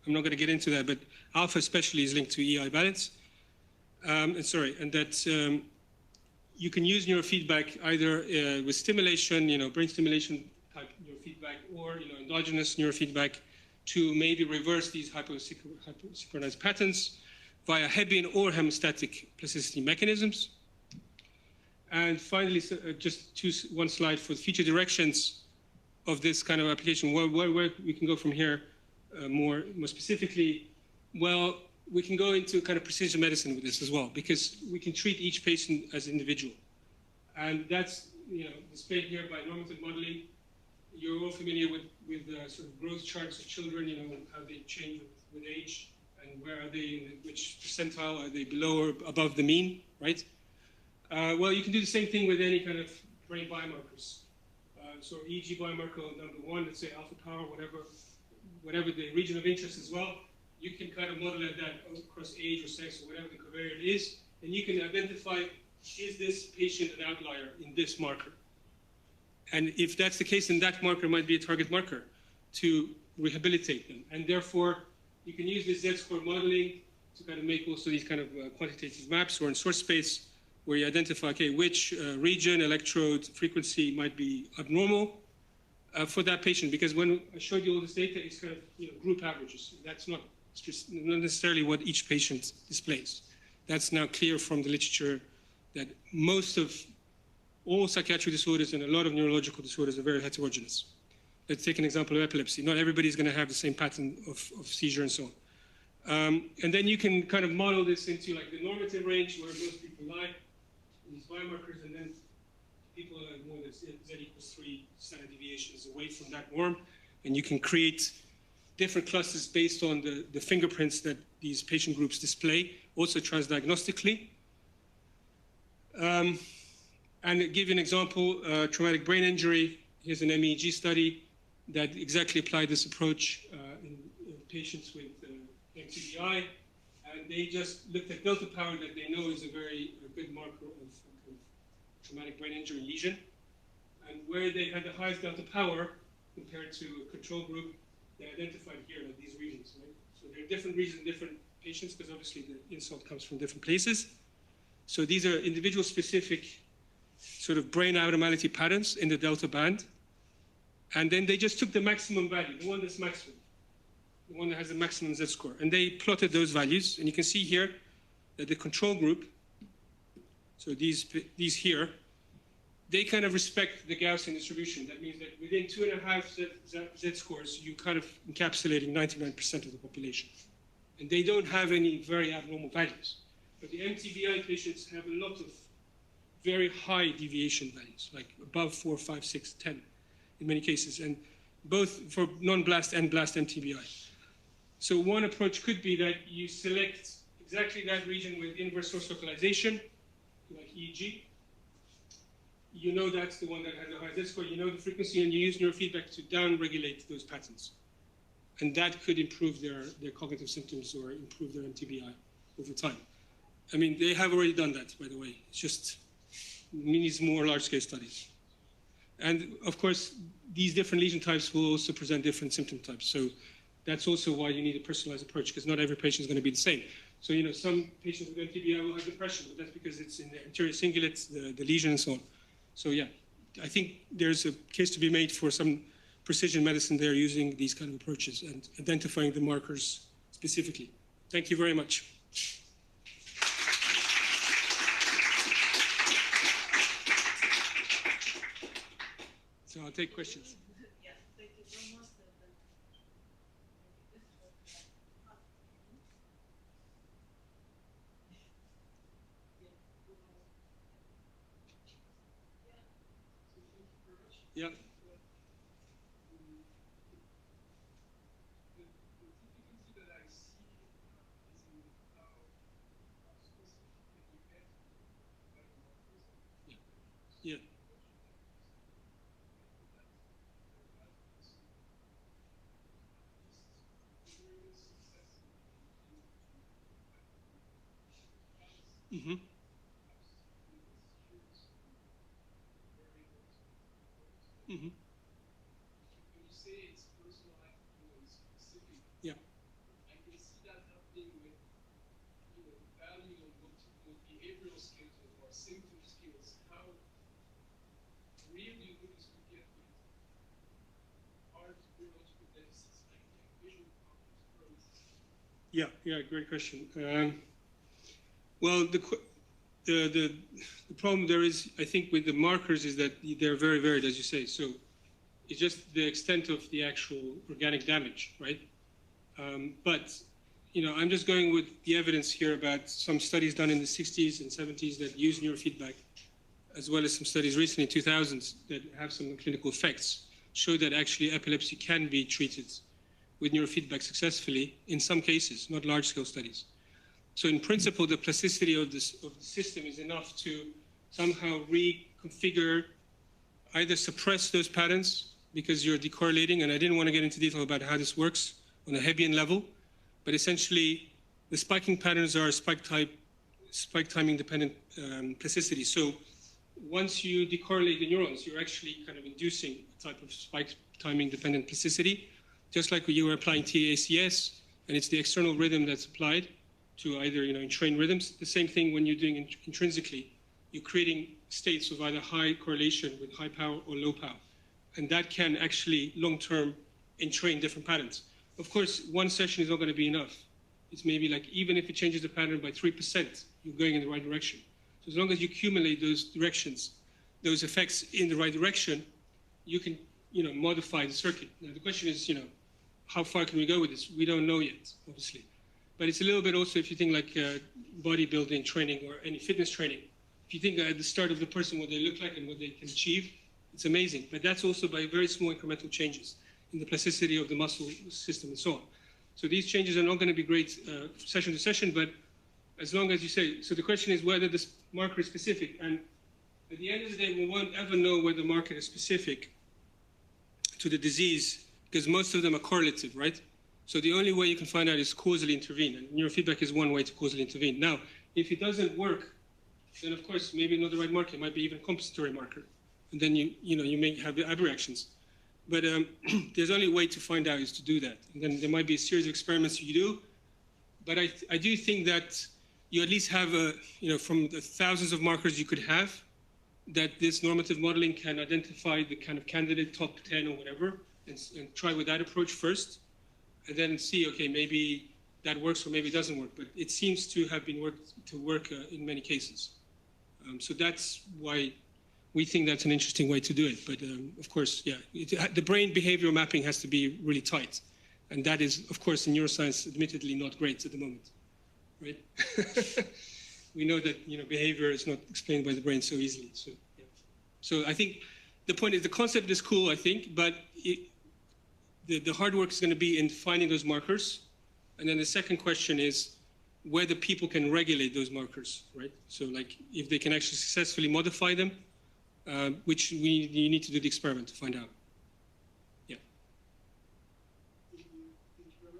I'm not going to get into that, but alpha especially is linked to EI balance. And that you can use neurofeedback either with stimulation, brain stimulation type neurofeedback, or endogenous neurofeedback to maybe reverse these hyposynchronized patterns via Hebbian or hemostatic plasticity mechanisms. And finally, just choose one slide for the future directions of this kind of application. Where we can go from here more specifically. Well, we can go into kind of precision medicine with this as well, because we can treat each patient as individual. And that's displayed here by normative modeling. You're all familiar with sort of growth charts of children, how they change with age, and where are they, in which percentile, are they below or above the mean, right? Well, you can do the same thing with any kind of brain biomarkers. So EEG biomarker number 1, let's say alpha power, whatever the region of interest as well, you can kind of model that across age or sex or whatever the covariate is, and you can identify, is this patient an outlier in this marker? And if that's the case, then that marker might be a target marker to rehabilitate them. And therefore, you can use this Z-score modeling to kind of make also these kind of quantitative maps, or in source space, where you identify, okay, which region, electrode, frequency might be abnormal for that patient. Because when I showed you all this data, it's kind of group averages. That's not necessarily what each patient displays. That's now clear from the literature that most of all psychiatric disorders and a lot of neurological disorders are very heterogeneous. Let's take an example of epilepsy. Not everybody's going to have the same pattern of seizure and so on. And then you can kind of model this into like the normative range where most people lie, these biomarkers, and then people are more than Z equals 3 standard deviations away from that norm. And you can create different clusters based on the fingerprints that these patient groups display, also transdiagnostically. And to give you an example, traumatic brain injury, here's an MEG study that exactly applied this approach in patients with MTBI, and they just looked at delta power that they know is a very good marker of traumatic brain injury lesion, and where they had the highest delta power compared to a control group, they identified here like these regions, right? So there are different regions in different patients, because obviously the insult comes from different places. So these are individual specific sort of brain abnormality patterns in the delta band. And then they just took the maximum value, the one that's maximum, the one that has the maximum Z-score. And they plotted those values. And you can see here that the control group, so these here, they kind of respect the Gaussian distribution. That means that within 2.5 Z-scores, you kind of encapsulating 99% of the population. And they don't have any very abnormal values. But the MTBI patients have a lot of very high deviation values, like above 4, 5, 6, 10 in many cases, and both for non-blast and blast MTBI. So one approach could be that you select exactly that region with inverse source localization, like EEG. You know that's the one that has a high Z-score, you know the frequency, and you use neurofeedback to down-regulate those patterns. And that could improve their cognitive symptoms or improve their MTBI over time. I mean, they have already done that, by the way. It's just needs more large-scale studies. And of course, these different lesion types will also present different symptom types. So that's also why you need a personalized approach, because not every patient is going to be the same. So, some patients with MTBI will have depression, but that's because it's in the anterior cingulate, the lesion and so on. So yeah, I think there's a case to be made for some precision medicine there using these kind of approaches and identifying the markers specifically. Thank you very much. So I'll take questions. Yeah, thank you very much. Yeah. Yeah. Mm-hmm. Mm-hmm. When you say it's personalized, specific, Yeah. I can see that happening with, value on multiple behavioral skills or symptom skills. How real you think this would get with hard neurological deficits like visual problems, Yeah, great question. Well, the problem there is, I think, with the markers is that they're very varied, as you say. So it's just the extent of the actual organic damage, right? But I'm just going with the evidence here about some studies done in the 60s and 70s that use neurofeedback, as well as some studies recently, 2000s, that have some clinical effects, show that actually epilepsy can be treated with neurofeedback successfully in some cases, not large-scale studies. So in principle, the plasticity of the system is enough to somehow reconfigure, either suppress those patterns because you're decorrelating, and I didn't want to get into detail about how this works on a Hebbian level, but essentially the spiking patterns are spike timing dependent plasticity. So once you decorrelate the neurons, you're actually kind of inducing a type of spike timing dependent plasticity, just like when you were applying TACS, and it's the external rhythm that's applied to either, entrained rhythms. The same thing when you're doing intrinsically. You're creating states of either high correlation with high power or low power. And that can actually long-term entrain different patterns. Of course, one session is not going to be enough. It's maybe like, even if it changes the pattern by 3%, you're going in the right direction. So as long as you accumulate those directions, those effects in the right direction, you can, modify the circuit. Now, the question is, how far can we go with this? We don't know yet, obviously. But it's a little bit also, if you think like bodybuilding training or any fitness training, if you think at the start of the person what they look like and what they can achieve, it's amazing. But that's also by very small incremental changes in the plasticity of the muscle system and so on. So these changes are not going to be great session to session, but as long as you say, so the question is whether this marker is specific. And at the end of the day, we won't ever know whether the marker is specific to the disease because most of them are correlative, right? So the only way you can find out is causally intervene, and neurofeedback is one way to causally intervene. Now, if it doesn't work, then of course maybe not the right marker, it might be even a compensatory marker, and then you may have abreactions. But there's only a way to find out is to do that, and then there might be a series of experiments you do. But I do think that you at least have from the thousands of markers you could have, that this normative modeling can identify the kind of candidate top 10 or whatever, and try with that approach first. And then see, okay, maybe that works or maybe it doesn't work. But it seems to have been work in many cases. So that's why we think that's an interesting way to do it. But of course, yeah, the brain behavioral mapping has to be really tight. And that is, of course, in neuroscience, admittedly not great at the moment, right? We know that behavior is not explained by the brain so easily. So, yeah. So I think the point is the concept is cool, I think, but the hard work is going to be in finding those markers. And then the second question is whether people can regulate those markers, right? So like if they can actually successfully modify them, which you need to do the experiment to find out. Yeah.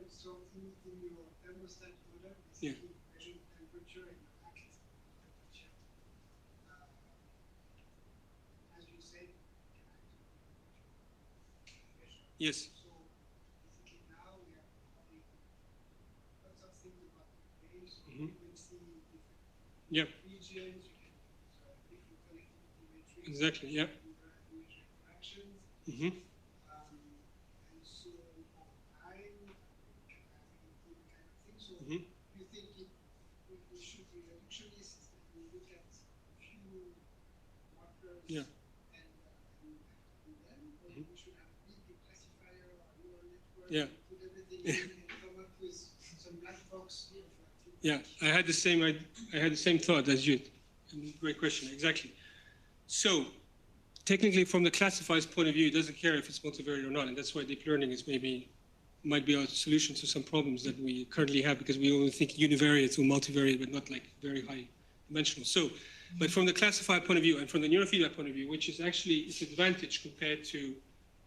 So in your thermostat model, Yeah. basically measure temperature and act temperature. As you said, can act on temperature. Yes. So basically now we are having lots of things about the brain, so Mhm. you can see different Yeah. regions, you can different connectivity matrix. Exactly, yeah. Measure interactions. Mm-hmm. And so over time, can have any kind of thing. So Mhm. you think we should be reductionists and we look at a few markers Yeah. and act on them, or Mhm. we should have a big classifier or neural network Yeah. and put everything in and come up with some black box of activity. Yeah, I had the same thought as you. Great question, exactly. So technically from the classifier's point of view, it doesn't care if it's multivariate or not, and that's why deep learning is might be a solution to some problems that we currently have because we only think univariate or multivariate, but not like very high dimensional. So, but from the classifier point of view and from the neurofeedback point of view, which is actually its advantage compared to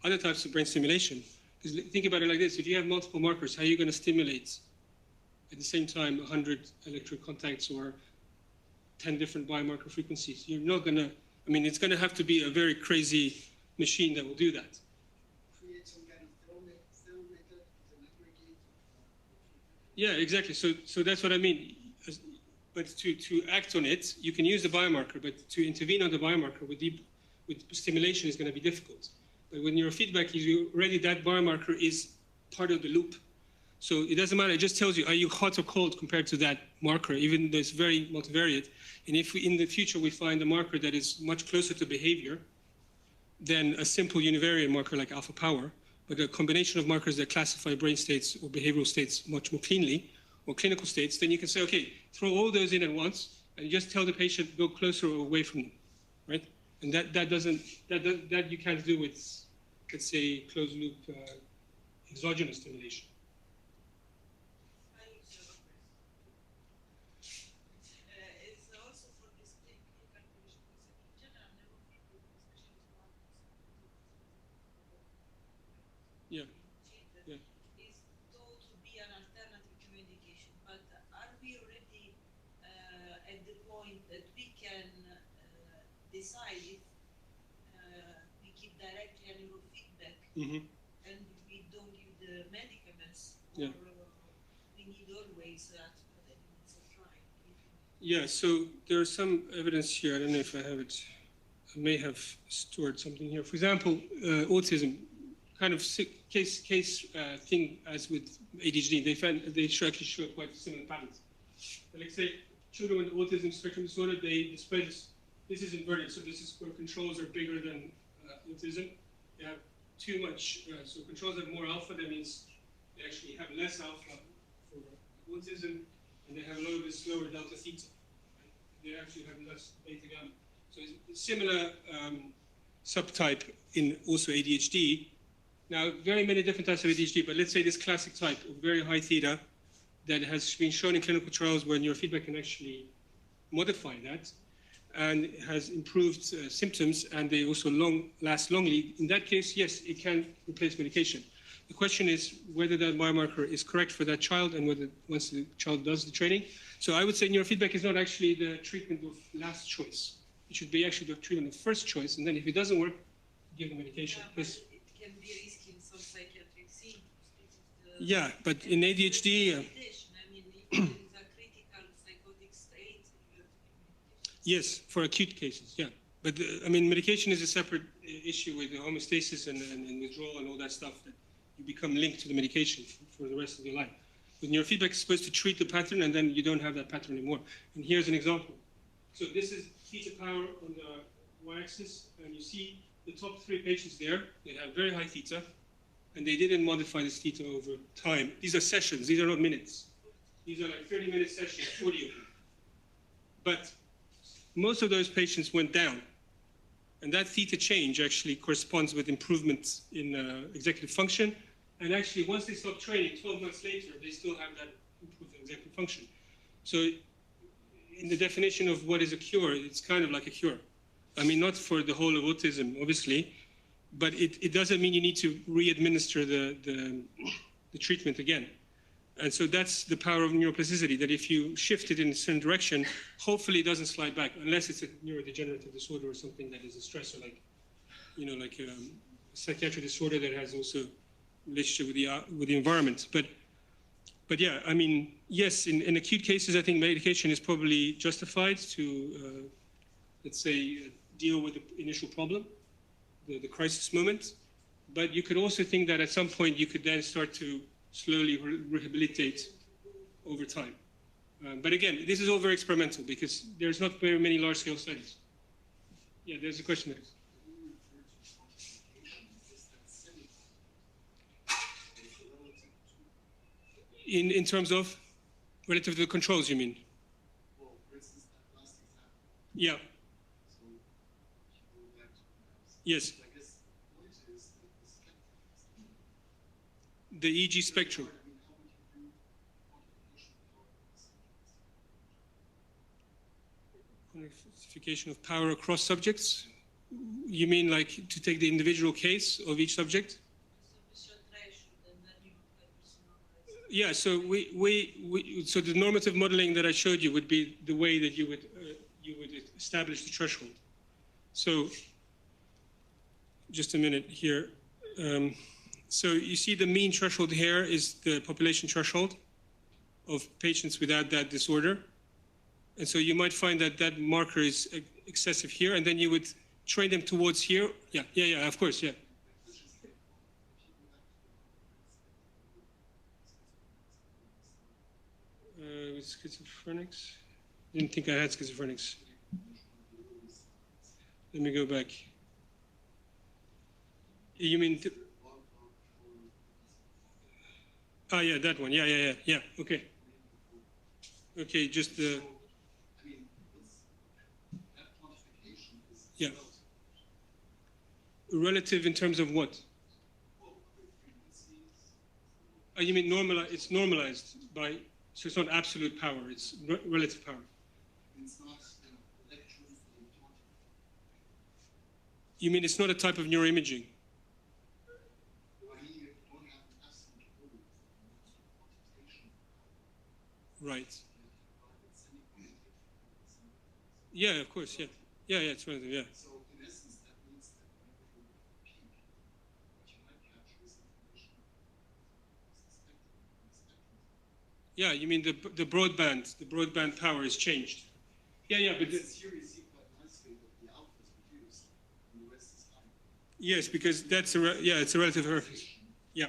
other types of brain stimulation, because think about it like this, if you have multiple markers, how are you going to stimulate at the same time 100 electrode contacts or 10 different biomarker frequencies. You're not going to, I mean, it's going to have to be a very crazy machine that will do that. Create some kind of thermometer with an aggregate of Yeah, exactly. So that's what I mean. But to act on it, you can use the biomarker, but to intervene on the biomarker with stimulation is going to be difficult. But when neurofeedback is already, that biomarker is part of the loop. So it doesn't matter. It just tells you, are you hot or cold compared to that marker, even though it's very multivariate. And if we, in the future we find a marker that is much closer to behavior than a simple univariate marker like alpha power, but a combination of markers that classify brain states or behavioral states much more cleanly, or clinical states, then you can say, okay, throw all those in at once and just tell the patient go closer or away from them, right? And that you can't do with, let's say, closed loop exogenous stimulation. It's also for this clinical condition, in general, neurofeedback, especially Yeah. Yeah. is thought to be an alternative to medication. But are we already at the point that we can decide if we give directly a neurofeedback Mm-hmm. and we don't give the medicaments, Yeah. or we need always that evidence of trying? Yeah, so there's some evidence here. I don't know if I have it. I may have stored something here. For example, autism, kind of case thing as with ADHD. They actually show quite similar patterns. But let's say children with autism spectrum disorder, they display this. This is inverted, so this is where controls are bigger than autism. They have too much, so controls have more alpha. That means they actually have less alpha for autism, and they have a little bit slower delta theta. Right? They actually have less beta gamma. So it's a similar subtype in also ADHD. Now, very many different types of ADHD, but let's say this classic type of very high theta that has been shown in clinical trials where neurofeedback can actually modify that and has improved symptoms, and they also last longly. In that case, yes, it can replace medication. The question is whether that biomarker is correct for that child and whether once the child does the training. So I would say neurofeedback is not actually the treatment of last choice. It should be actually the treatment of first choice, and then if it doesn't work, give the medication. Yeah, but Yes. it can be risky in some psychiatric symptoms. Yeah, but in ADHD, I mean, if there is a critical psychotic state, you have to give medication. yes, for acute cases, yeah. But I mean, medication is a separate issue with the homeostasis and withdrawal and all that stuff that you become linked to the medication for the rest of your life. But neurofeedback is supposed to treat the pattern, and then you don't have that pattern anymore. And here's an example. So this is theta power on the y-axis, and you see the top 3 patients there. They have very high theta, and they didn't modify this theta over time. These are sessions. These are not minutes. These are like 30-minute sessions, 40 of them. But most of those patients went down. And that theta change actually corresponds with improvements in executive function. And actually, once they stop training, 12 months later, they still have that improved executive function. So in the definition of what is a cure, it's kind of like a cure. I mean, not for the whole of autism, obviously, but it doesn't mean you need to re-administer the treatment again. And so that's the power of neuroplasticity, that if you shift it in a certain direction, hopefully it doesn't slide back, unless it's a neurodegenerative disorder or something that is a stressor, like, you know, like a psychiatric disorder that has also relationship with the environment. But yeah, I mean, yes, in acute cases, I think medication is probably justified to, let's say, deal with the initial problem, the crisis moment. But you could also think that at some point you could then start to slowly rehabilitate over time. But again, this is all very experimental because there's not very many large-scale studies. Yeah, there's a question there. In terms of relative to the controls, you mean? Well, for instance, that last example. Yeah. So, if you go back to Yes. I guess the point is that the spectrum. The EEG spectrum. I mean, how would you do quantification power Quantification of power across subjects? You mean like to take the individual case of each subject? Sufficient threshold, and then you would have personalized. Yeah, so so the normative modeling that I showed you would be the way that you would establish the threshold. So just a minute here. So you see the mean threshold here is the population threshold of patients without that disorder. And so you might find that that marker is excessive here, and then you would train them towards here. Yeah, of course, yeah. With schizophrenics? Didn't think I had schizophrenics. Let me go back. You mean... Ah, yeah, that one. Yeah. Okay. Okay, just the... Yeah. Relative in terms of what? Oh, you mean normalized? It's normalized by... So it's not absolute power, it's relative power. It's not electrons. You mean it's not a type of neuroimaging? Right. Yeah, of course, yeah. Yeah, it's relative, yeah. So in essence, that means that whenever you peak, what you might capture is information spectrum. Yeah, you mean the broadband power is changed. Yeah, but... Here you see quite nicely that the alpha is reduced and the rest is high. Yes, because that's it's a relative reference. Yeah,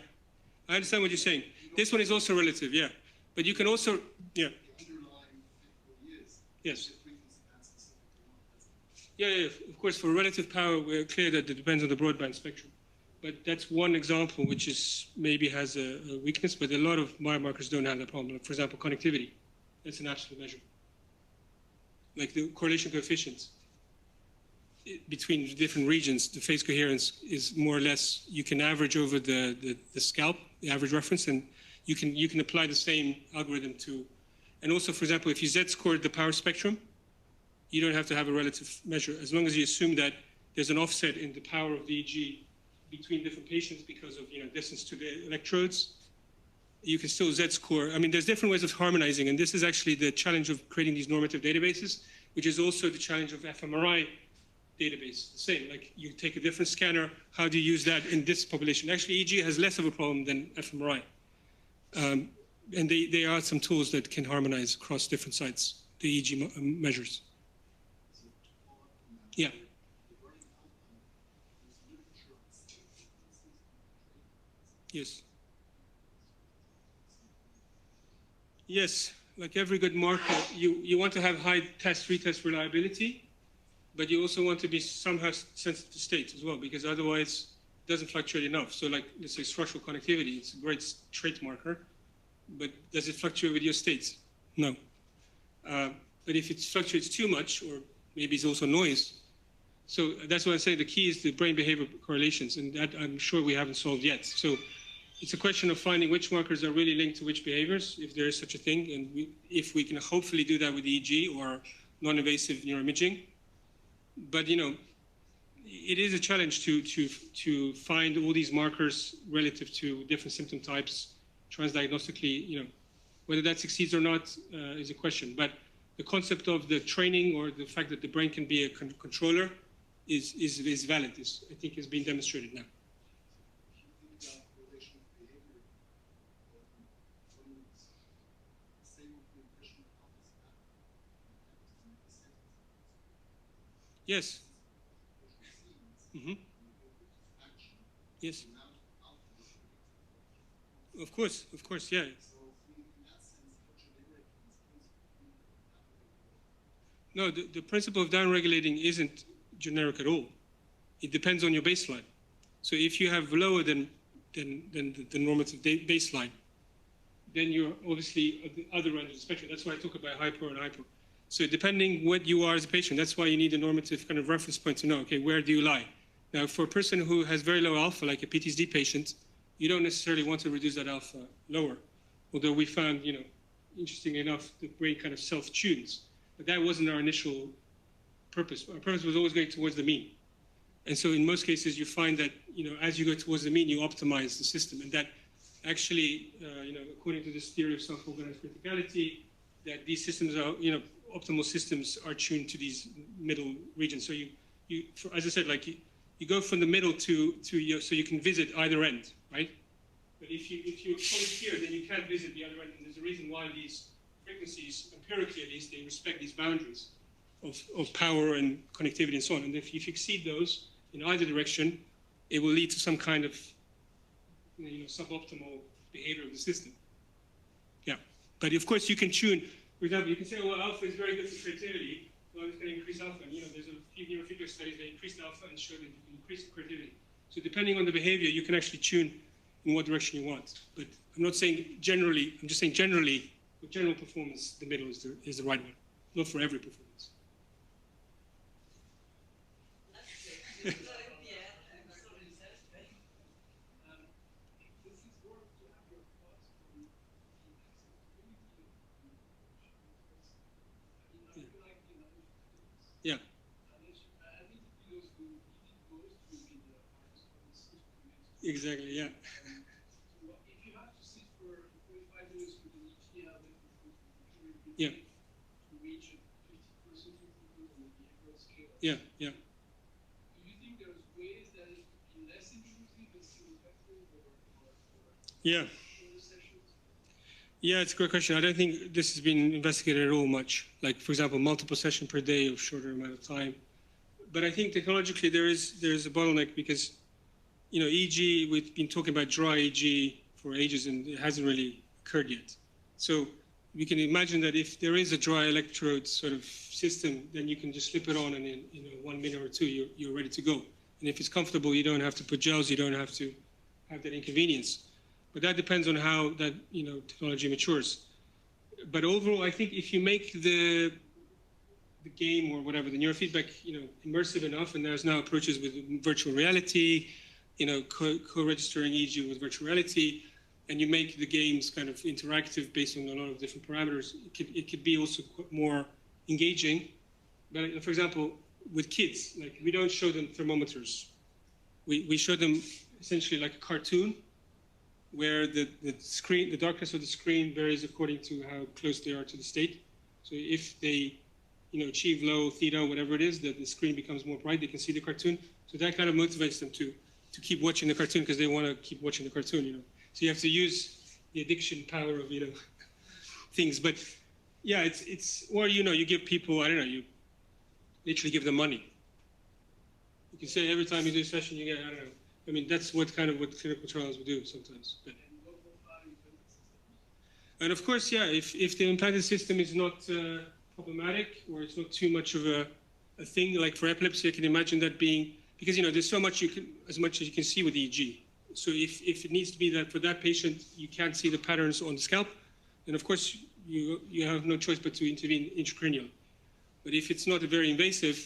I understand what you're saying. This one is also relative, yeah. But you can also, yeah. The underlying effect is Yes. the frequency band specifically not present. Yeah, of course, for relative power, we're clear that it depends on the broadband spectrum. But that's one example which is maybe has a weakness, but a lot of biomarkers don't have that problem. For example, connectivity, that's an absolute measure. Like the correlation coefficients between different regions, the phase coherence is more or less, you can average over the scalp, the average reference, and you can apply the same algorithm to, and also, for example, if you z-scored the power spectrum, you don't have to have a relative measure, as long as you assume that there's an offset in the power of the EEG between different patients because of distance to the electrodes. You can still z-score. I mean, there's different ways of harmonizing, and this is actually the challenge of creating these normative databases, which is also the challenge of fMRI database. The same, like you take a different scanner, how do you use that in this population? Actually, EEG has less of a problem than fMRI. And there are some tools that can harmonize across different sites, the EEG measures. Yeah. Yes. Yes, like every good marker, you want to have high retest reliability, but you also want to be somehow sensitive to states as well, because otherwise it doesn't fluctuate enough. So like, let's say structural connectivity, it's a great trait marker, but does it fluctuate with your states? No. But if it fluctuates too much, or maybe it's also noise. So that's why I say the key is the brain behavior correlations, and that I'm sure we haven't solved yet. So it's a question of finding which markers are really linked to which behaviors, if there is such a thing, and if we can hopefully do that with EEG or non-invasive neuroimaging. But it is a challenge to find all these markers relative to different symptom types, transdiagnostically. Whether that succeeds or not is a question. But the concept of the training or the fact that the brain can be a controller is valid. I think has been demonstrated now. Yes. Mm-hmm. Yes. Of course, yeah. No, the principle of downregulating isn't generic at all. It depends on your baseline. So if you have lower than the normative baseline, then you're obviously at the other end of the spectrum. That's why I talk about hypo and hypo. So depending what you are as a patient, that's why you need a normative kind of reference point to know, okay, where do you lie? Now, for a person who has very low alpha, like a PTSD patient, you don't necessarily want to reduce that alpha lower. Although we found, interestingly enough, the brain kind of self-tunes. But that wasn't our initial purpose. Our purpose was always going towards the mean. And so in most cases, you find that, as you go towards the mean, you optimize the system. And that actually, according to this theory of self-organized criticality, that these systems are, suboptimal systems are tuned to these middle regions. So as I said, like you go from the middle to so you can visit either end, right? But if you point here, then you can't visit the other end. And there's a reason why these frequencies, empirically at least, they respect these boundaries of power and connectivity and so on. And if you exceed those in either direction, it will lead to some kind of suboptimal behavior of the system. Yeah, but of course you can tune. For example, you can say, well, alpha is very good for creativity. Well, it's going to increase alpha. And there's a few neurofeedback studies that increased alpha and showed that you can increase the creativity. So depending on the behavior, you can actually tune in what direction you want. But I'm not saying generally. I'm just saying generally, for general performance, the middle is the right one, not for every performance. Yeah. Exactly. Yeah. If you have to sit for 45 minutes with an ET, yeah. to reach a 50% improvement on the behavioral scale. Yeah. Yeah. Do you think there's ways that it could be less intrusive and still effective, or yeah. shorter sessions? Yeah, it's a great question. I don't think this has been investigated at all much. Like, for example, multiple session per day of shorter amount of time. But I think technologically there's a bottleneck because, EEG, we've been talking about dry EEG for ages and it hasn't really occurred yet. So we can imagine that if there is a dry electrode sort of system, then you can just slip it on and in 1 minute or two, you're ready to go. And if it's comfortable, you don't have to put gels, you don't have to have that inconvenience. But that depends on how that technology matures. But overall, I think if you make the game or whatever, the neurofeedback, immersive enough, and there's now approaches with virtual reality, co-registering EEG with virtual reality, and you make the games kind of interactive based on a lot of different parameters, it could be also more engaging. But for example, with kids, like we don't show them thermometers. We show them essentially like a cartoon, where the darkness of the screen varies according to how close they are to the state. So if they, achieve low theta, whatever it is, that the screen becomes more bright, they can see the cartoon. So that kind of motivates them to keep watching the cartoon because they want to keep watching the cartoon, So you have to use the addiction power of, things. But yeah, or, you give people, I don't know, you literally give them money. You can say every time you do a session, you get, I don't know. I mean, that's what clinical trials will do sometimes. But. And of course, yeah, if the implanted system is not problematic or it's not too much of a thing, like for epilepsy, I can imagine that being, because, there's so much as much as you can see with EEG. So if it needs to be that for that patient, you can't see the patterns on the scalp, then of course you have no choice but to intervene intracranial. But if it's not very invasive,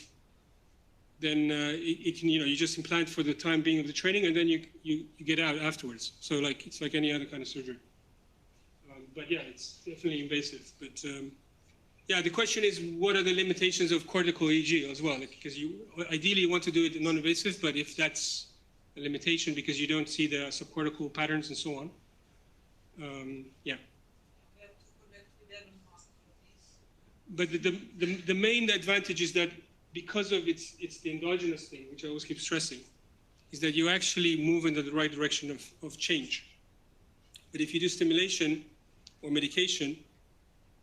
then it can, you just implant for the time being of the training, and then you get out afterwards. So it's like any other kind of surgery. But yeah, it's definitely invasive. But yeah, the question is, what are the limitations of cortical EEG as well? Because you ideally want to do it non-invasive, but if that's a limitation because you don't see the subcortical patterns and so on, yeah. But the main advantage is that because of it's the endogenous thing, which I always keep stressing, is that you actually move in the right direction of change. But if you do stimulation or medication,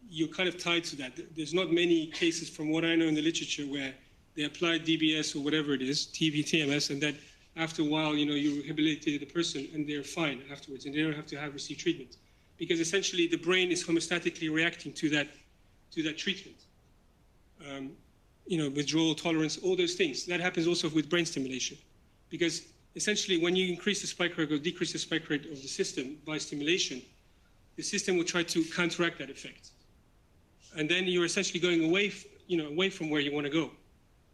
you're kind of tied to that. There's not many cases from what I know in the literature where they apply DBS or whatever it is, TMS, and that after a while, you rehabilitated the person and they're fine afterwards and they don't have to receive treatment. Because essentially the brain is homeostatically reacting to that treatment. Withdrawal, tolerance, all those things. That happens also with brain stimulation. Because essentially when you increase the spike rate or decrease the spike rate of the system by stimulation, the system will try to counteract that effect. And then you're essentially going away from where you want to go.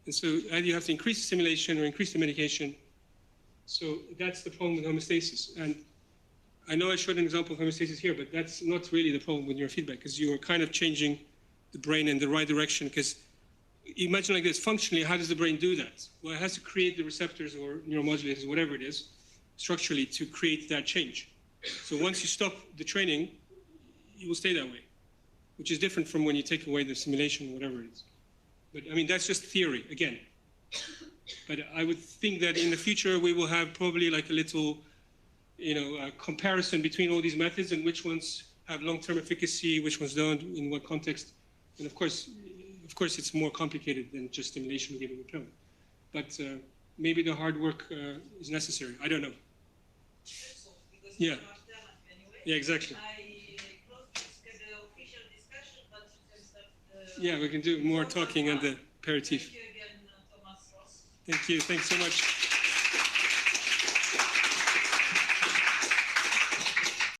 And so either you have to increase the stimulation or increase the medication. So that's the problem with homeostasis. And I know I showed an example of homeostasis here, but that's not really the problem with neurofeedback, because you are kind of changing the brain in the right direction. Because imagine like this, functionally, how does the brain do that? Well, it has to create the receptors or neuromodulators, whatever it is, structurally to create that change. So once you stop the training, you will stay that way. which is different from when you take away the simulation, whatever it is. But I mean, that's just theory, again. But I would think that in the future, we will have probably like a little, comparison between all these methods and which ones have long-term efficacy, which ones don't, in what context. And of course, it's more complicated than just simulation giving a pill. But maybe the hard work is necessary. I don't know. Because Yeah. it's an alternative anyway. Yeah, exactly. I close the official discussion, but you can start Yeah, we can do more talking on the aperitif. Thank you again, Thomas Ross. Thank you. Thanks so much.